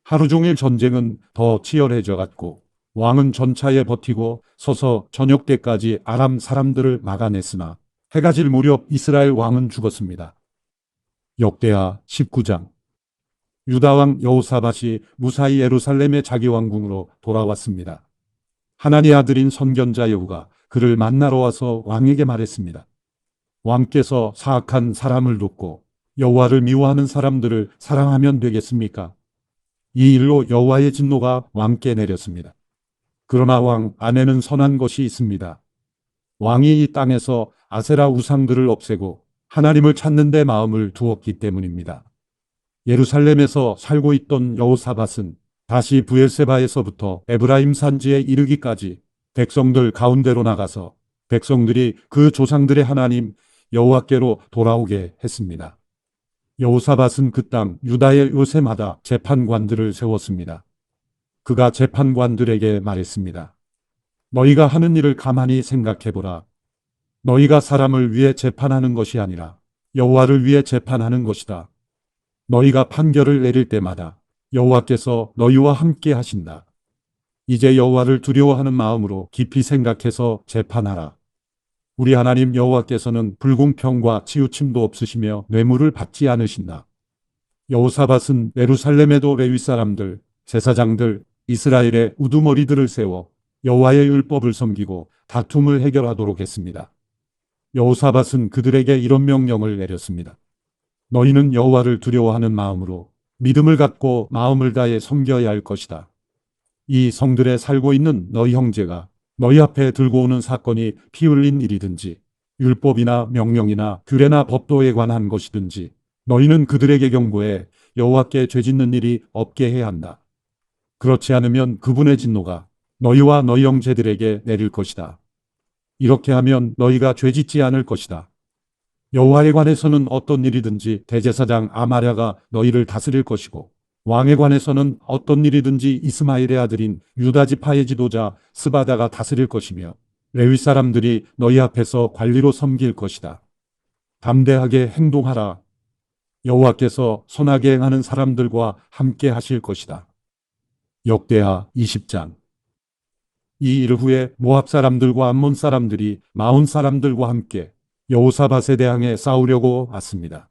하루 종일 전쟁은 더 치열해져 갔고 왕은 전차에 버티고 서서 저녁 때까지 아람 사람들을 막아냈으나 해가 질 무렵 이스라엘 왕은 죽었습니다. 역대하 19장. 유다 왕 여호사밧이 무사히 예루살렘의 자기 왕궁으로 돌아왔습니다. 하나니 아들인 선견자 여후가 그를 만나러 와서 왕에게 말했습니다. 왕께서 사악한 사람을 돕고 여호와를 미워하는 사람들을 사랑하면 되겠습니까? 이 일로 여호와의 진노가 왕께 내렸습니다. 그러나 왕 안에는 선한 것이 있습니다. 왕이 이 땅에서 아세라 우상들을 없애고 하나님을 찾는 데 마음을 두었기 때문입니다. 예루살렘에서 살고 있던 여호사밧은 다시 브엘세바에서부터 에브라임 산지에 이르기까지 백성들 가운데로 나가서 백성들이 그 조상들의 하나님 여호와께로 돌아오게 했습니다. 여호사밧은 그 땅 유다의 요새마다 재판관들을 세웠습니다. 그가 재판관들에게 말했습니다. 너희가 하는 일을 가만히 생각해보라. 너희가 사람을 위해 재판하는 것이 아니라 여호와를 위해 재판하는 것이다. 너희가 판결을 내릴 때마다 여호와께서 너희와 함께 하신다. 이제 여호와를 두려워하는 마음으로 깊이 생각해서 재판하라. 우리 하나님 여호와께서는 불공평과 치우침도 없으시며 뇌물을 받지 않으신다. 여호사밧은 예루살렘에도 레위 사람들, 제사장들, 이스라엘의 우두머리들을 세워 여호와의 율법을 섬기고 다툼을 해결하도록 했습니다. 여호사밧은 그들에게 이런 명령을 내렸습니다. 너희는 여호와를 두려워하는 마음으로 믿음을 갖고 마음을 다해 섬겨야 할 것이다. 이 성들에 살고 있는 너희 형제가 너희 앞에 들고 오는 사건이 피 흘린 일이든지 율법이나 명령이나 규례나 법도에 관한 것이든지 너희는 그들에게 경고해 여호와께 죄짓는 일이 없게 해야 한다. 그렇지 않으면 그분의 진노가 너희와 너희 형제들에게 내릴 것이다. 이렇게 하면 너희가 죄짓지 않을 것이다. 여호와에 관해서는 어떤 일이든지 대제사장 아마랴가 너희를 다스릴 것이고 왕에 관해서는 어떤 일이든지 이스마엘의 아들인 유다 지파의 지도자 스바다가 다스릴 것이며 레위 사람들이 너희 앞에서 관리로 섬길 것이다. 담대하게 행동하라. 여호와께서 선하게 행하는 사람들과 함께 하실 것이다. 역대하 20장. 이 일 후에 모압 사람들과 암몬 사람들이 마온 사람들과 함께 여호사밧에 대항해 싸우려고 왔습니다.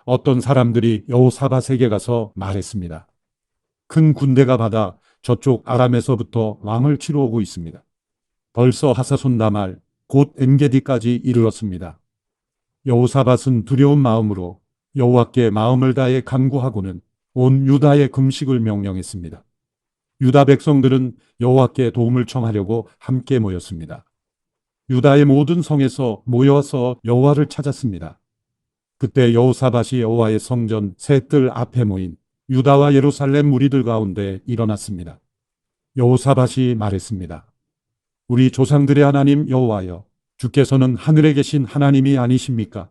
어떤 사람들이 여호사밧에게 가서 말했습니다. 큰 군대가 받아 저쪽 아람에서부터 왕을 치러 오고 있습니다. 벌써 하사손 다말 곧 엔게디까지 이르렀습니다. 여호사밧은 두려운 마음으로 여호와께 마음을 다해 간구하고는 온 유다에 금식을 명령했습니다. 유다 백성들은 여호와께 도움을 청하려고 함께 모였습니다. 유다의 모든 성에서 모여서 여호와를 찾았습니다. 그때 여호사밧이 여호와의 성전 세 뜰 앞에 모인 유다와 예루살렘 무리들 가운데 일어났습니다. 여호사밧이 말했습니다. 우리 조상들의 하나님 여호와여, 주께서는 하늘에 계신 하나님이 아니십니까?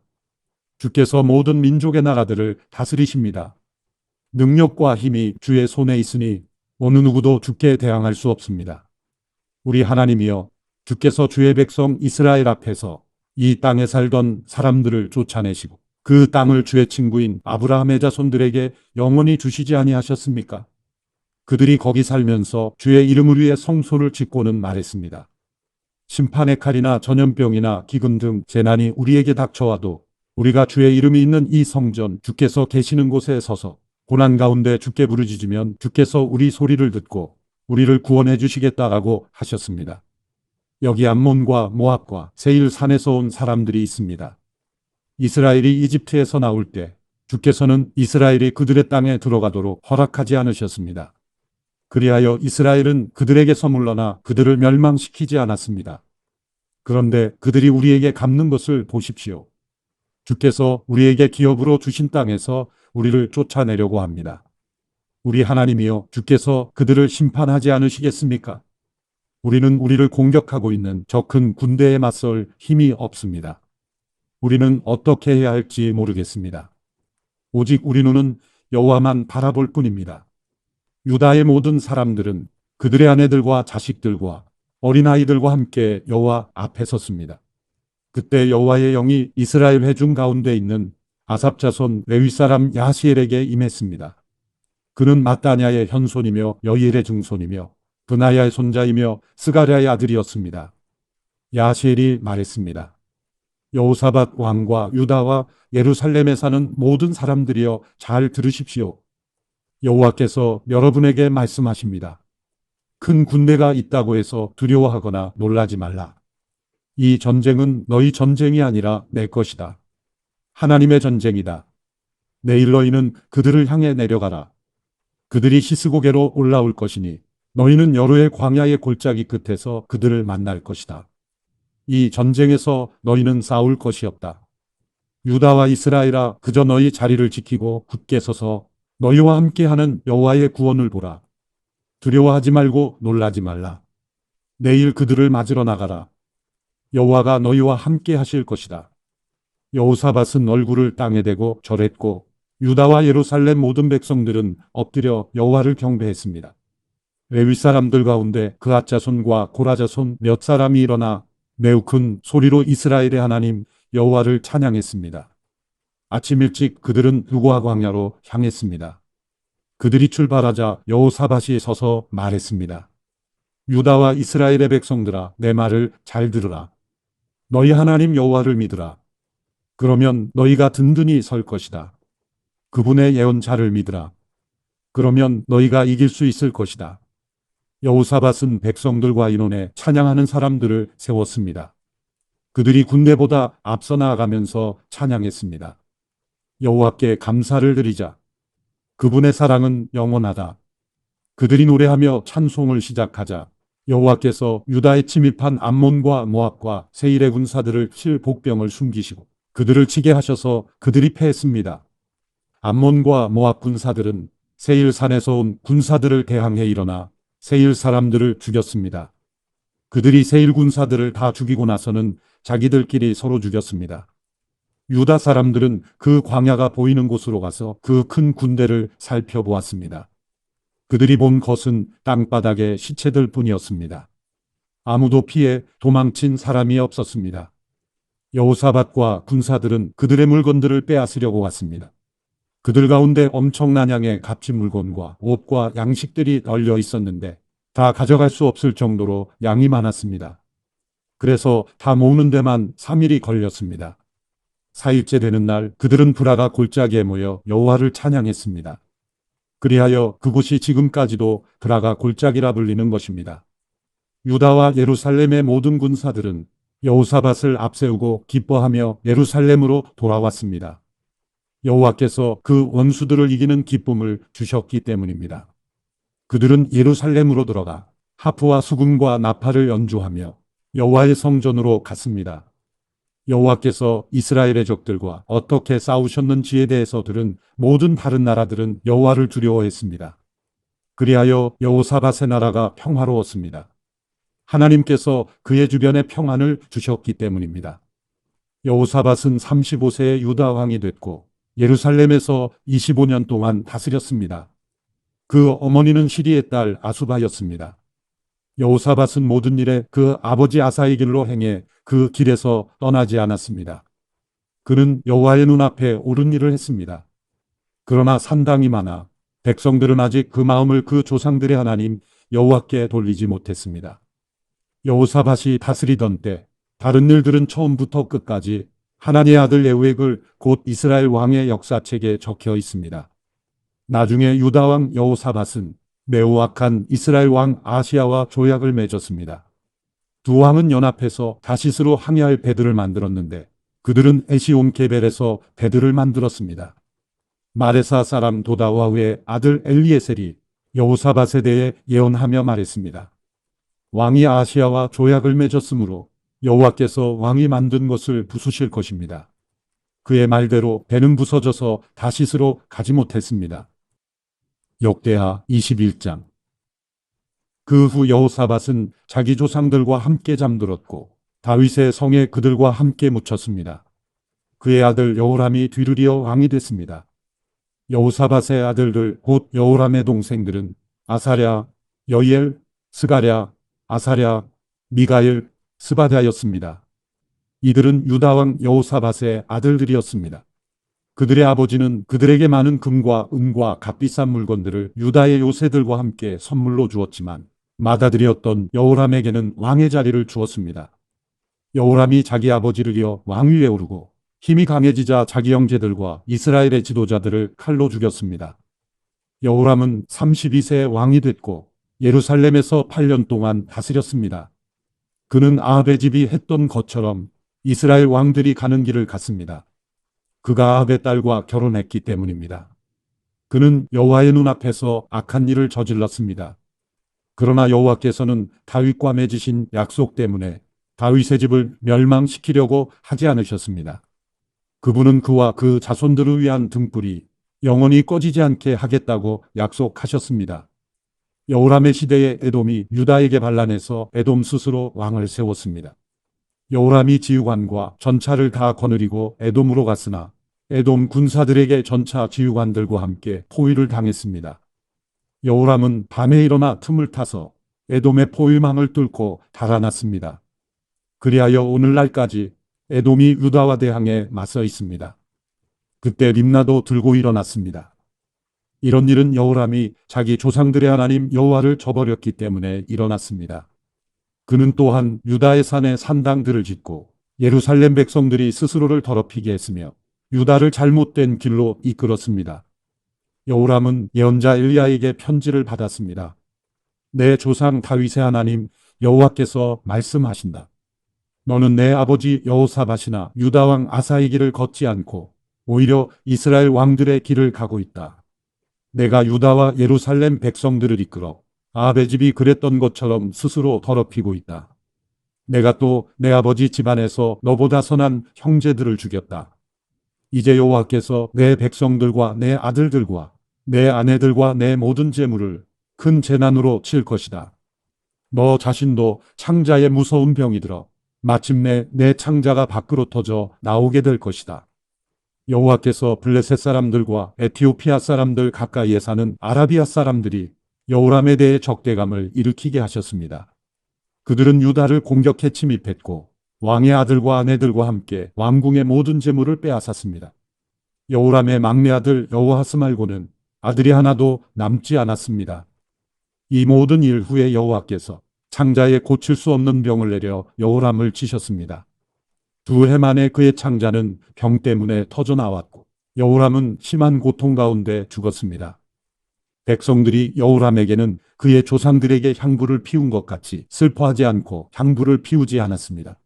주께서 모든 민족의 나라들을 다스리십니다. 능력과 힘이 주의 손에 있으니 어느 누구도 주께 대항할 수 없습니다. 우리 하나님이여, 주께서 주의 백성 이스라엘 앞에서 이 땅에 살던 사람들을 쫓아내시고 그 땅을 주의 친구인 아브라함의 자손들에게 영원히 주시지 아니하셨습니까? 그들이 거기 살면서 주의 이름을 위해 성소를 짓고는 말했습니다. 심판의 칼이나 전염병이나 기근 등 재난이 우리에게 닥쳐와도 우리가 주의 이름이 있는 이 성전 주께서 계시는 곳에 서서 고난 가운데 주께 부르짖으면 주께서 우리 소리를 듣고 우리를 구원해 주시겠다라고 하셨습니다. 여기 암몬과 모압과 세일 산에서 온 사람들이 있습니다. 이스라엘이 이집트에서 나올 때 주께서는 이스라엘이 그들의 땅에 들어가도록 허락하지 않으셨습니다. 그리하여 이스라엘은 그들에게서 물러나 그들을 멸망시키지 않았습니다. 그런데 그들이 우리에게 갚는 것을 보십시오. 주께서 우리에게 기업으로 주신 땅에서 우리를 쫓아내려고 합니다. 우리 하나님이여, 주께서 그들을 심판하지 않으시겠습니까? 우리는 우리를 공격하고 있는 저 큰 군대에 맞설 힘이 없습니다. 우리는 어떻게 해야 할지 모르겠습니다. 오직 우리 눈은 여호와만 바라볼 뿐입니다. 유다의 모든 사람들은 그들의 아내들과 자식들과 어린아이들과 함께 여호와 앞에 섰습니다. 그때 여호와의 영이 이스라엘 회중 가운데 있는 아삽 자손 레위 사람 야시엘에게 임했습니다. 그는 마따냐의 현손이며 여이엘의 증손이며 브나야의 손자이며 스가랴의 아들이었습니다. 야시엘이 말했습니다. 여호사밧 왕과 유다와 예루살렘에 사는 모든 사람들이여, 잘 들으십시오. 여호와께서 여러분에게 말씀하십니다. 큰 군대가 있다고 해서 두려워하거나 놀라지 말라. 이 전쟁은 너희 전쟁이 아니라 내 것이다. 하나님의 전쟁이다. 내일 너희는 그들을 향해 내려가라. 그들이 히스고게로 올라올 것이니 너희는 여로의 광야의 골짜기 끝에서 그들을 만날 것이다. 이 전쟁에서 너희는 싸울 것이 없다. 유다와 이스라엘아, 그저 너희 자리를 지키고 굳게 서서 너희와 함께하는 여호와의 구원을 보라. 두려워하지 말고 놀라지 말라. 내일 그들을 맞으러 나가라. 여호와가 너희와 함께 하실 것이다. 여호사밧은 얼굴을 땅에 대고 절했고 유다와 예루살렘 모든 백성들은 엎드려 여호와를 경배했습니다. 레위 사람들 가운데 그앗 자손과 고라 자손 몇 사람이 일어나 매우 큰 소리로 이스라엘의 하나님 여호와를 찬양했습니다. 아침 일찍 그들은 두고아 광야로 향했습니다. 그들이 출발하자 여호사밧이 서서 말했습니다. 유다와 이스라엘의 백성들아, 내 말을 잘 들으라. 너희 하나님 여호와를 믿으라. 그러면 너희가 든든히 설 것이다. 그분의 예언자를 믿으라. 그러면 너희가 이길 수 있을 것이다. 여호사밧은 백성들과 인원에 찬양하는 사람들을 세웠습니다. 그들이 군대보다 앞서 나아가면서 찬양했습니다. 여호와께 감사를 드리자. 그분의 사랑은 영원하다. 그들이 노래하며 찬송을 시작하자 여호와께서 유다에 침입한 암몬과 모압과 세일의 군사들을 칠 복병을 숨기시고 그들을 치게 하셔서 그들이 패했습니다. 암몬과 모압 군사들은 세일 산에서 온 군사들을 대항해 일어나 세일 사람들을 죽였습니다. 그들이 세일 군사들을 다 죽이고 나서는 자기들끼리 서로 죽였습니다. 유다 사람들은 그 광야가 보이는 곳으로 가서 그 큰 군대를 살펴보았습니다. 그들이 본 것은 땅바닥의 시체들 뿐이었습니다. 아무도 피해 도망친 사람이 없었습니다. 여호사밧과 군사들은 그들의 물건들을 빼앗으려고 왔습니다. 그들 가운데 엄청난 양의 값진 물건과 옷과 양식들이 널려 있었는데 다 가져갈 수 없을 정도로 양이 많았습니다. 그래서 다 모으는 데만 3일이 걸렸습니다. 4일째 되는 날 그들은 브라가 골짜기에 모여 여호와를 찬양했습니다. 그리하여 그곳이 지금까지도 브라가 골짜기라 불리는 것입니다. 유다와 예루살렘의 모든 군사들은 여호사밧을 앞세우고 기뻐하며 예루살렘으로 돌아왔습니다. 여호와께서 그 원수들을 이기는 기쁨을 주셨기 때문입니다. 그들은 예루살렘으로 들어가 하프와 수금과 나팔을 연주하며 여호와의 성전으로 갔습니다. 여호와께서 이스라엘의 적들과 어떻게 싸우셨는지에 대해서 들은 모든 다른 나라들은 여호와를 두려워했습니다. 그리하여 여호사밧의 나라가 평화로웠습니다. 하나님께서 그의 주변에 평안을 주셨기 때문입니다. 여호사밧은 35세에 유다 왕이 됐고 예루살렘에서 25년 동안 다스렸습니다. 그 어머니는 시리의 딸 아수바였습니다. 여호사밧은 모든 일에 그 아버지 아사의 길로 행해 그 길에서 떠나지 않았습니다. 그는 여호와의 눈앞에 옳은 일을 했습니다. 그러나 산당이 많아 백성들은 아직 그 마음을 그 조상들의 하나님 여호와께 돌리지 못했습니다. 여호사밧이 다스리던 때 다른 일들은 처음부터 끝까지 하나님의 아들 예후액을 곧 이스라엘 왕의 역사책에 적혀 있습니다. 나중에 유다 왕 여호사밧은 매우 악한 이스라엘 왕 아시야와 조약을 맺었습니다. 두 왕은 연합해서 다시스로 항해할 배들을 만들었는데 그들은 에시온 게벨에서 배들을 만들었습니다. 마레사 사람 도다와의 아들 엘리에셀이 여호사밧에 대해 예언하며 말했습니다. 왕이 아시야와 조약을 맺었으므로 여호와께서 왕이 만든 것을 부수실 것입니다. 그의 말대로 배는 부서져서 다시스로 가지 못했습니다. 역대하 21장. 그 후 여호사밧은 자기 조상들과 함께 잠들었고 다윗의 성에 그들과 함께 묻혔습니다. 그의 아들 여호람이 뒤를 이어 왕이 됐습니다. 여호사밧의 아들들 곧 여호람의 동생들은 아사랴, 여이엘, 스가랴, 아사랴, 미가엘, 스바다였습니다. 이들은 유다 왕 여호사밧의 아들들이었습니다. 그들의 아버지는 그들에게 많은 금과 은과 값비싼 물건들을 유다의 요새들과 함께 선물로 주었지만 맏아들이었던 여호람에게는 왕의 자리를 주었습니다. 여호람이 자기 아버지를 이어 왕위에 오르고 힘이 강해지자 자기 형제들과 이스라엘의 지도자들을 칼로 죽였습니다. 여호람은 32세에 왕이 됐고 예루살렘에서 8년 동안 다스렸습니다. 그는 아합의 집이 했던 것처럼 이스라엘 왕들이 가는 길을 갔습니다. 그가 아합의 딸과 결혼했기 때문입니다. 그는 여호와의 눈앞에서 악한 일을 저질렀습니다. 그러나 여호와께서는 다윗과 맺으신 약속 때문에 다윗의 집을 멸망시키려고 하지 않으셨습니다. 그분은 그와 그 자손들을 위한 등불이 영원히 꺼지지 않게 하겠다고 약속하셨습니다. 여호람의 시대에 에돔이 유다에게 반란해서 에돔 스스로 왕을 세웠습니다. 여호람이 지휘관과 전차를 다 거느리고 에돔으로 갔으나 에돔 군사들에게 전차 지휘관들과 함께 포위를 당했습니다. 여호람은 밤에 일어나 틈을 타서 에돔의 포위망을 뚫고 달아났습니다. 그리하여 오늘날까지 에돔이 유다와 대항해 맞서 있습니다. 그때 림나도 들고 일어났습니다. 이런 일은 여호람이 자기 조상들의 하나님 여호와를 저버렸기 때문에 일어났습니다. 그는 또한 유다의 산에 산당들을 짓고 예루살렘 백성들이 스스로를 더럽히게 했으며 유다를 잘못된 길로 이끌었습니다. 여호람은 예언자 엘리야에게 편지를 받았습니다. 내 조상 다윗의 하나님 여호와께서 말씀하신다. 너는 내 아버지 여호사밧이나 유다 왕 아사의 길을 걷지 않고 오히려 이스라엘 왕들의 길을 가고 있다. 내가 유다와 예루살렘 백성들을 이끌어 아합의 집이 그랬던 것처럼 스스로 더럽히고 있다. 내가 또 내 아버지 집안에서 너보다 선한 형제들을 죽였다. 이제 여호와께서 내 백성들과 내 아들들과 내 아내들과 내 모든 재물을 큰 재난으로 칠 것이다. 너 자신도 창자에 무서운 병이 들어 마침내 내 창자가 밖으로 터져 나오게 될 것이다. 여호와께서 블레셋 사람들과 에티오피아 사람들 가까이에 사는 아라비아 사람들이 여호람에 대해 적대감을 일으키게 하셨습니다. 그들은 유다를 공격해 침입했고 왕의 아들과 아내들과 함께 왕궁의 모든 재물을 빼앗았습니다. 여호람의 막내 아들 여호아스 말고는 아들이 하나도 남지 않았습니다. 이 모든 일 후에 여호와께서 창자에 고칠 수 없는 병을 내려 여호람을 치셨습니다. 2해 만에 그의 창자는 병 때문에 터져 나왔고 여호람은 심한 고통 가운데 죽었습니다. 백성들이 여호람에게는 그의 조상들에게 향불을 피운 것 같이 슬퍼하지 않고 향불을 피우지 않았습니다.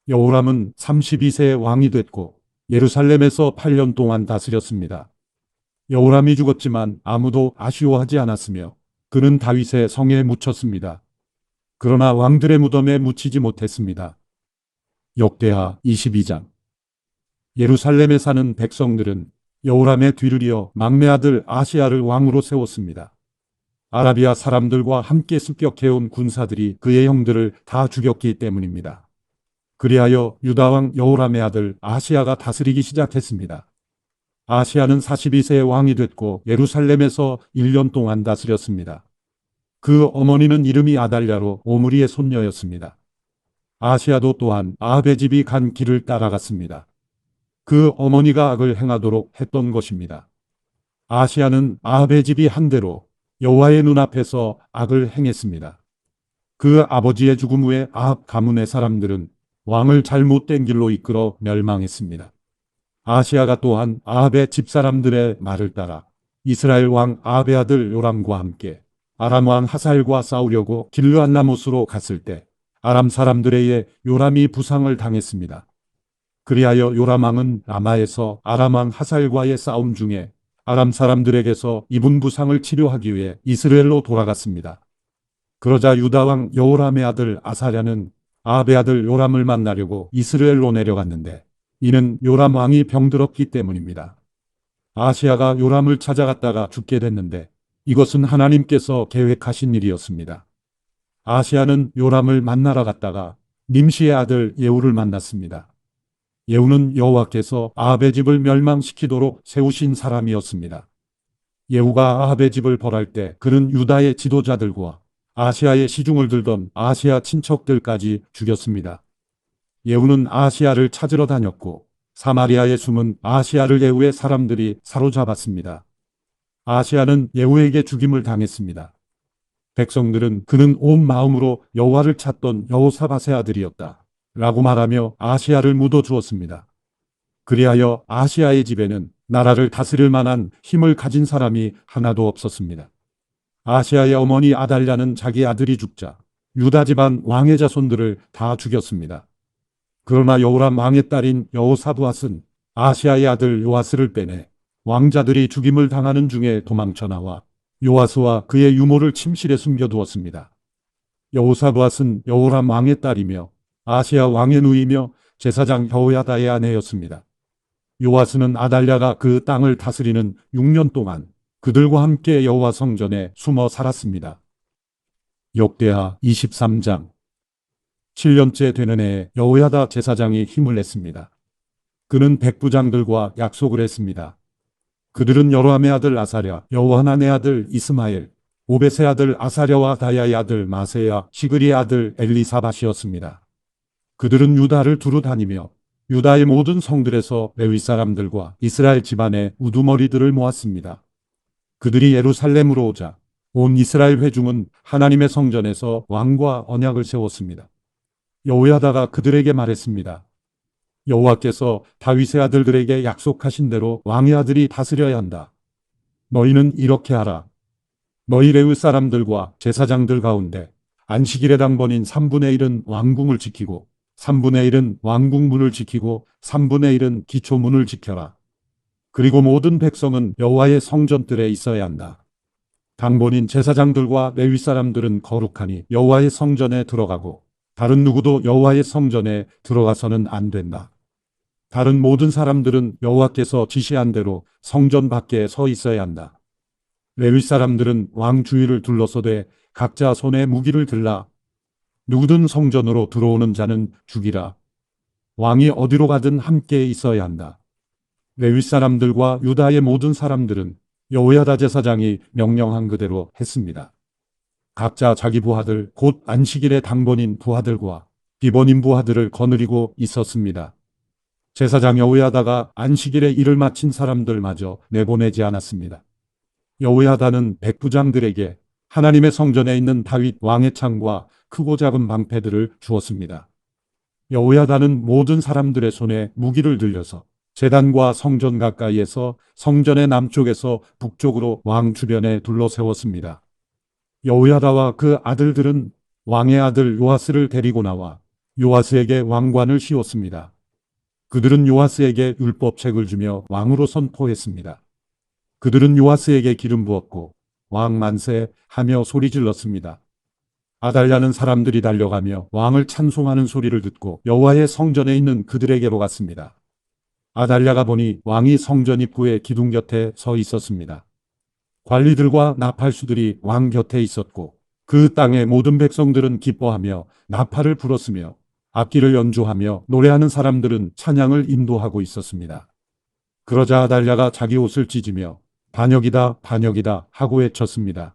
여호람은 32세의 왕이 됐고 예루살렘에서 8년 동안 다스렸습니다. 여호람이 죽었지만 아무도 아쉬워하지 않았으며 그는 다윗의 성에 묻혔습니다. 그러나 왕들의 무덤에 묻히지 못했습니다. 역대하 22장. 예루살렘에 사는 백성들은 여호람의 뒤를 이어 막내 아들 아시야를 왕으로 세웠습니다. 아라비아 사람들과 함께 습격해온 군사들이 그의 형들을 다 죽였기 때문입니다. 그리하여 유다왕 여호람의 아들 아시야가 다스리기 시작했습니다. 아시야는 42세의 왕이 됐고 예루살렘에서 1년 동안 다스렸습니다. 그 어머니는 이름이 아달랴로 오므리의 손녀였습니다. 아시야도 또한 아합의 집이 간 길을 따라갔습니다. 그 어머니가 악을 행하도록 했던 것입니다. 아시야는 아합의 집이 한 대로 여호와의 눈앞에서 악을 행했습니다. 그 아버지의 죽음 후에 아합 가문의 사람들은 왕을 잘못된 길로 이끌어 멸망했습니다. 아시야가 또한 아합의 집사람들의 말을 따라 이스라엘 왕 아합의 아들 요람과 함께 아람 왕 하사엘과 싸우려고 길르앗라못으로 갔을 때 아람 사람들에 의해 요람이 부상을 당했습니다. 그리하여 요람 왕은 라마에서 아람 왕 하사엘과의 싸움 중에 아람 사람들에게서 입은 부상을 치료하기 위해 이스라엘로 돌아갔습니다. 그러자 유다 왕 여호람의 아들 아사랴는 아합의 아들 요람을 만나려고 이스라엘로 내려갔는데 이는 요람 왕이 병들었기 때문입니다. 아시야가 요람을 찾아갔다가 죽게 됐는데 이것은 하나님께서 계획하신 일이었습니다. 아시야는 요람을 만나러 갔다가 님시의 아들 예후를 만났습니다. 예후는 여호와께서 아합의 집을 멸망시키도록 세우신 사람이었습니다. 예후가 아합의 집을 벌할 때 그는 유다의 지도자들과 아시아의 시중을 들던 아시아 친척들까지 죽였습니다. 예후는 아시아를 찾으러 다녔고 사마리아에 숨은 아시아를 예후의 사람들이 사로잡았습니다. 아시아는 예후에게 죽임을 당했습니다. 백성들은 그는 온 마음으로 여호와를 찾던 여호사밧의 아들이었다 라고 말하며 아시아를 묻어주었습니다. 그리하여 아시아의 집에는 나라를 다스릴 만한 힘을 가진 사람이 하나도 없었습니다. 아시아의 어머니 아달랴는 자기 아들이 죽자 유다 집안 왕의 자손들을 다 죽였습니다. 그러나 여호람 왕의 딸인 여호사브앗은 아시아의 아들 요아스를 빼내 왕자들이 죽임을 당하는 중에 도망쳐 나와 요아스와 그의 유모를 침실에 숨겨두었습니다. 여호사브앗은 여호람 왕의 딸이며 아시아 왕의 누이며 제사장 여호야다의 아내였습니다. 요아스는 아달랴가 그 땅을 다스리는 6년 동안 그들과 함께 여호와 성전에 숨어 살았습니다. 역대하 23장. 7년째 되는 해에 여호야다 제사장이 힘을 냈습니다. 그는 백부장들과 약속을 했습니다. 그들은 여로함의 아들 아사랴, 여호하난의 아들 이스마엘, 오벳의 아들 아사랴와 다야의 아들 마세야, 시그리의 아들 엘리사밧이었습니다. 그들은 유다를 두루 다니며 유다의 모든 성들에서 레위 사람들과 이스라엘 집안의 우두머리들을 모았습니다. 그들이 예루살렘으로 오자 온 이스라엘 회중은 하나님의 성전에서 왕과 언약을 세웠습니다. 여호야다가 그들에게 말했습니다. 여호와께서 다윗의 아들들에게 약속하신 대로 왕의 아들이 다스려야 한다. 너희는 이렇게 하라. 너희 레위 사람들과 제사장들 가운데 안식일의 당번인 3분의 1은 왕궁을 지키고 3분의 1은 왕궁문을 지키고 3분의 1은 기초문을 지켜라. 그리고 모든 백성은 여호와의 성전들에 있어야 한다. 당번인 제사장들과 레위 사람들은 거룩하니 여호와의 성전에 들어가고 다른 누구도 여호와의 성전에 들어가서는 안 된다. 다른 모든 사람들은 여호와께서 지시한 대로 성전 밖에 서 있어야 한다. 레위 사람들은 왕 주위를 둘러서되 각자 손에 무기를 들라. 누구든 성전으로 들어오는 자는 죽이라. 왕이 어디로 가든 함께 있어야 한다. 레위 사람들과 유다의 모든 사람들은 여호야다 제사장이 명령한 그대로 했습니다. 각자 자기 부하들 곧 안식일의 당번인 부하들과 비번인 부하들을 거느리고 있었습니다. 제사장 여호야다가 안식일에 일을 마친 사람들마저 내보내지 않았습니다. 여호야다는 백부장들에게 하나님의 성전에 있는 다윗 왕의 창과 크고 작은 방패들을 주었습니다. 여호야다는 모든 사람들의 손에 무기를 들려서 제단과 성전 가까이에서 성전의 남쪽에서 북쪽으로 왕 주변에 둘러세웠습니다. 여호야다와 그 아들들은 왕의 아들 요아스를 데리고 나와 요아스에게 왕관을 씌웠습니다. 그들은 요아스에게 율법책을 주며 왕으로 선포했습니다. 그들은 요아스에게 기름 부었고 왕 만세 하며 소리 질렀습니다. 아달랴는 사람들이 달려가며 왕을 찬송하는 소리를 듣고 여호와의 성전에 있는 그들에게로 갔습니다. 아달랴가 보니 왕이 성전 입구에 기둥 곁에 서 있었습니다. 관리들과 나팔수들이 왕 곁에 있었고 그 땅의 모든 백성들은 기뻐하며 나팔을 불었으며 악기를 연주하며 노래하는 사람들은 찬양을 인도하고 있었습니다. 그러자 아달랴가 자기 옷을 찢으며 반역이다 반역이다 하고 외쳤습니다.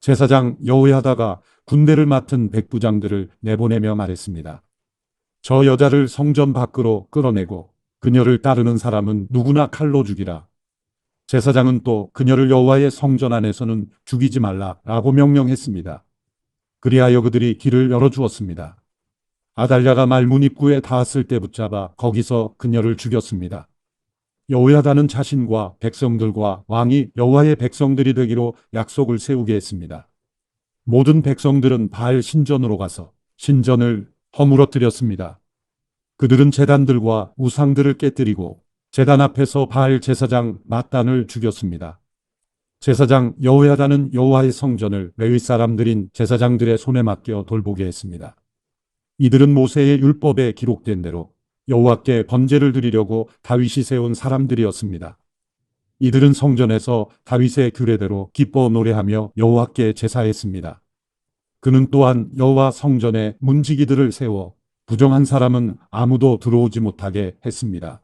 제사장 여호야다가 군대를 맡은 백부장들을 내보내며 말했습니다. 저 여자를 성전 밖으로 끌어내고 그녀를 따르는 사람은 누구나 칼로 죽이라. 제사장은 또 그녀를 여호와의 성전 안에서는 죽이지 말라라고 명령했습니다. 그리하여 그들이 길을 열어주었습니다. 아달랴가 말문 입구에 닿았을 때 붙잡아 거기서 그녀를 죽였습니다. 여호야다는 자신과 백성들과 왕이 여호와의 백성들이 되기로 약속을 세우게 했습니다. 모든 백성들은 바알 신전으로 가서 신전을 허물어뜨렸습니다. 그들은 제단들과 우상들을 깨뜨리고 제단 앞에서 바알 제사장 낫단을 죽였습니다. 제사장 여호야다는 여호와의 성전을 레위 사람들인 제사장들의 손에 맡겨 돌보게 했습니다. 이들은 모세의 율법에 기록된 대로 여호와께 번제를 드리려고 다윗이 세운 사람들이었습니다. 이들은 성전에서 다윗의 규례대로 기뻐 노래하며 여호와께 제사했습니다. 그는 또한 여호와 성전에 문지기들을 세워 부정한 사람은 아무도 들어오지 못하게 했습니다.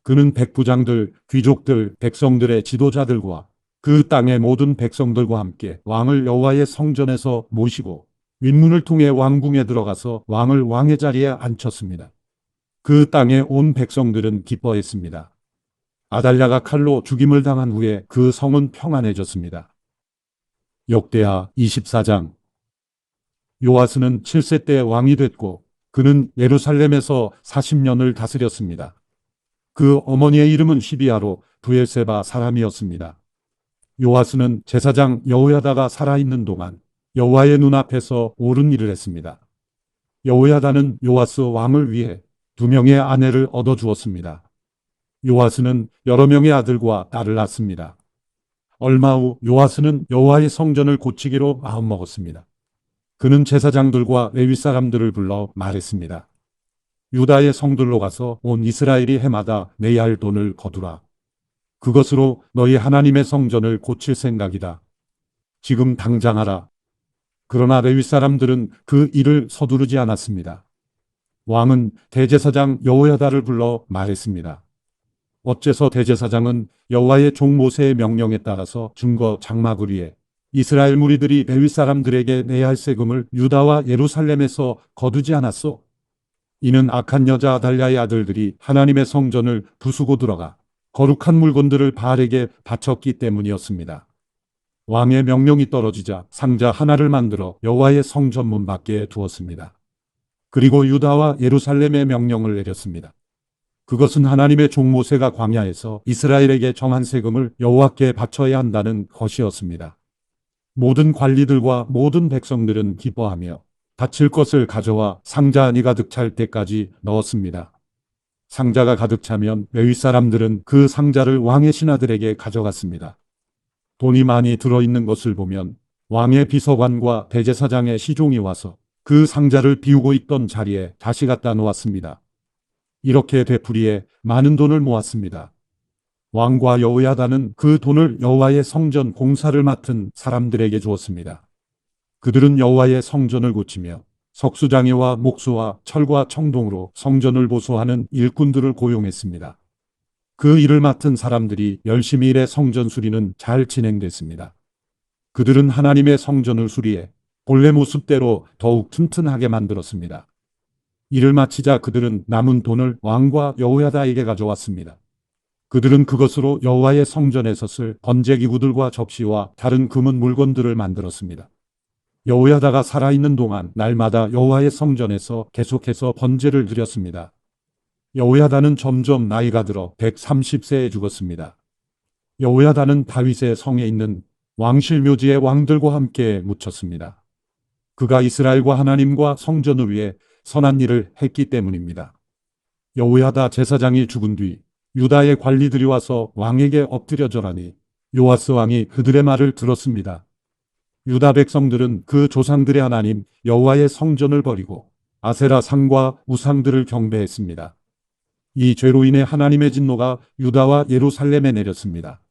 그는 백부장들, 귀족들, 백성들의 지도자들과 그 땅의 모든 백성들과 함께 왕을 여호와의 성전에서 모시고 윗문을 통해 왕궁에 들어가서 왕을 왕의 자리에 앉혔습니다. 그 땅의 온 백성들은 기뻐했습니다. 아달랴가 칼로 죽임을 당한 후에 그 성은 평안해졌습니다. 역대하 24장. 요아스는 7세 때 왕이 됐고 그는 예루살렘에서 40년을 다스렸습니다. 그 어머니의 이름은 시비아로 브엘세바 사람이었습니다. 요아스는 제사장 여호야다가 살아있는 동안 여호와의 눈앞에서 옳은 일을 했습니다. 여호야다는 요아스 왕을 위해 2명의 아내를 얻어주었습니다. 요아스는 여러 명의 아들과 딸을 낳습니다. 얼마 후 요아스는 여호와의 성전을 고치기로 마음먹었습니다. 그는 제사장들과 레위 사람들을 불러 말했습니다. 유다의 성들로 가서 온 이스라엘이 해마다 내야 할 돈을 거두라. 그것으로 너희 하나님의 성전을 고칠 생각이다. 지금 당장 하라. 그러나 레위 사람들은 그 일을 서두르지 않았습니다. 왕은 대제사장 여호야다를 불러 말했습니다. 어째서 대제사장은 여호와의 종 모세의 명령에 따라서 증거 장막을 위해 이스라엘 무리들이 레위 사람들에게 내야 할 세금을 유다와 예루살렘에서 거두지 않았소? 이는 악한 여자 아달랴의 아들들이 하나님의 성전을 부수고 들어가 거룩한 물건들을 바알에게 바쳤기 때문이었습니다. 왕의 명령이 떨어지자 상자 하나를 만들어 여호와의 성전 문 밖에 두었습니다. 그리고 유다와 예루살렘의 명령을 내렸습니다. 그것은 하나님의 종 모세가 광야에서 이스라엘에게 정한 세금을 여호와께 바쳐야 한다는 것이었습니다. 모든 관리들과 모든 백성들은 기뻐하며 바칠 것을 가져와 상자 안이 가득 찰 때까지 넣었습니다. 상자가 가득 차면 레위 사람들은 그 상자를 왕의 신하들에게 가져갔습니다. 돈이 많이 들어있는 것을 보면 왕의 비서관과 대제사장의 시종이 와서 그 상자를 비우고 있던 자리에 다시 갖다 놓았습니다. 이렇게 되풀이해 많은 돈을 모았습니다. 왕과 여호야다는 그 돈을 여호와의 성전 공사를 맡은 사람들에게 주었습니다. 그들은 여호와의 성전을 고치며 석수장애와 목수와 철과 청동으로 성전을 보수하는 일꾼들을 고용했습니다. 그 일을 맡은 사람들이 열심히 일해 성전 수리는 잘 진행됐습니다. 그들은 하나님의 성전을 수리해 본래 모습대로 더욱 튼튼하게 만들었습니다. 일을 마치자 그들은 남은 돈을 왕과 여호야다에게 가져왔습니다. 그들은 그것으로 여호와의 성전에서 쓸 번제기구들과 접시와 다른 금은 물건들을 만들었습니다. 여호야다가 살아있는 동안 날마다 여호와의 성전에서 계속해서 번제를 드렸습니다. 여호야다는 점점 나이가 들어 130세에 죽었습니다. 여호야다는 다윗의 성에 있는 왕실 묘지에 왕들과 함께 묻혔습니다. 그가 이스라엘과 하나님과 성전을 위해 선한 일을 했기 때문입니다. 여호야다 제사장이 죽은 뒤 유다의 관리들이 와서 왕에게 엎드려 절하니 요아스 왕이 그들의 말을 들었습니다. 유다 백성들은 그 조상들의 하나님 여호와의 성전을 버리고 아세라 상과 우상들을 경배했습니다. 이 죄로 인해 하나님의 진노가 유다와 예루살렘에 내렸습니다.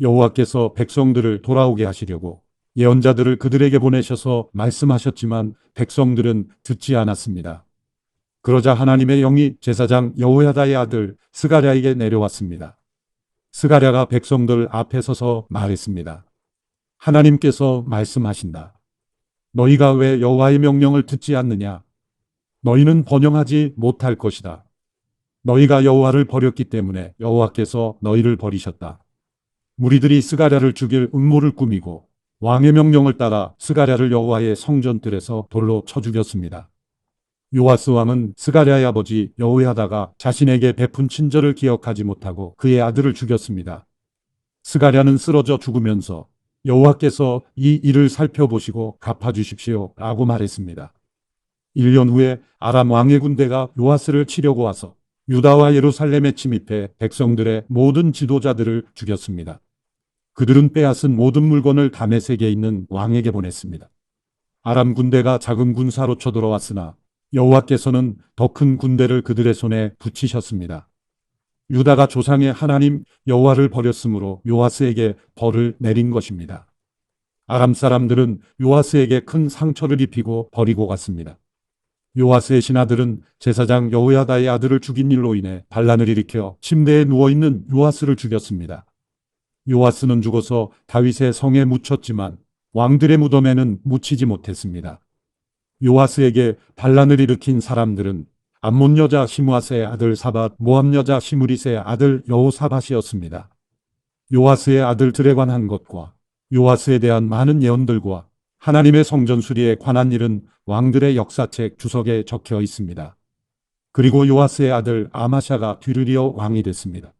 여호와께서 백성들을 돌아오게 하시려고 예언자들을 그들에게 보내셔서 말씀하셨지만 백성들은 듣지 않았습니다. 그러자 하나님의 영이 제사장 여호야다의 아들 스가랴에게 내려왔습니다. 스가랴가 백성들 앞에 서서 말했습니다. 하나님께서 말씀하신다. 너희가 왜 여호와의 명령을 듣지 않느냐? 너희는 번영하지 못할 것이다. 너희가 여호와를 버렸기 때문에 여호와께서 너희를 버리셨다. 무리들이 스가랴를 죽일 음모를 꾸미고 왕의 명령을 따라 스가랴를 여호와의 성전뜰에서 돌로 쳐 죽였습니다. 요아스 왕은 스가랴의 아버지 여호야다가 자신에게 베푼 친절을 기억하지 못하고 그의 아들을 죽였습니다. 스가랴는 쓰러져 죽으면서 여호와께서 이 일을 살펴보시고 갚아주십시오 라고 말했습니다. 1년 후에 아람 왕의 군대가 요아스를 치려고 와서 유다와 예루살렘에 침입해 백성들의 모든 지도자들을 죽였습니다. 그들은 빼앗은 모든 물건을 다메섹에 있는 왕에게 보냈습니다. 아람 군대가 작은 군사로 쳐들어왔으나 여호와께서는 더 큰 군대를 그들의 손에 붙이셨습니다. 유다가 조상의 하나님 여호와를 버렸으므로 요아스에게 벌을 내린 것입니다. 아람 사람들은 요아스에게 큰 상처를 입히고 버리고 갔습니다. 요아스의 신하들은 제사장 여호야다의 아들을 죽인 일로 인해 반란을 일으켜 침대에 누워있는 요아스를 죽였습니다. 요아스는 죽어서 다윗의 성에 묻혔지만 왕들의 무덤에는 묻히지 못했습니다. 요아스에게 반란을 일으킨 사람들은 암몬 여자 시므아스의 아들 사밧, 모압 여자 시므리스의 아들 여호사밧이었습니다. 요아스의 아들들에 관한 것과 요아스에 대한 많은 예언들과 하나님의 성전 수리에 관한 일은 왕들의 역사책 주석에 적혀 있습니다. 그리고 요아스의 아들 아마샤가 뒤를 이어 왕이 됐습니다.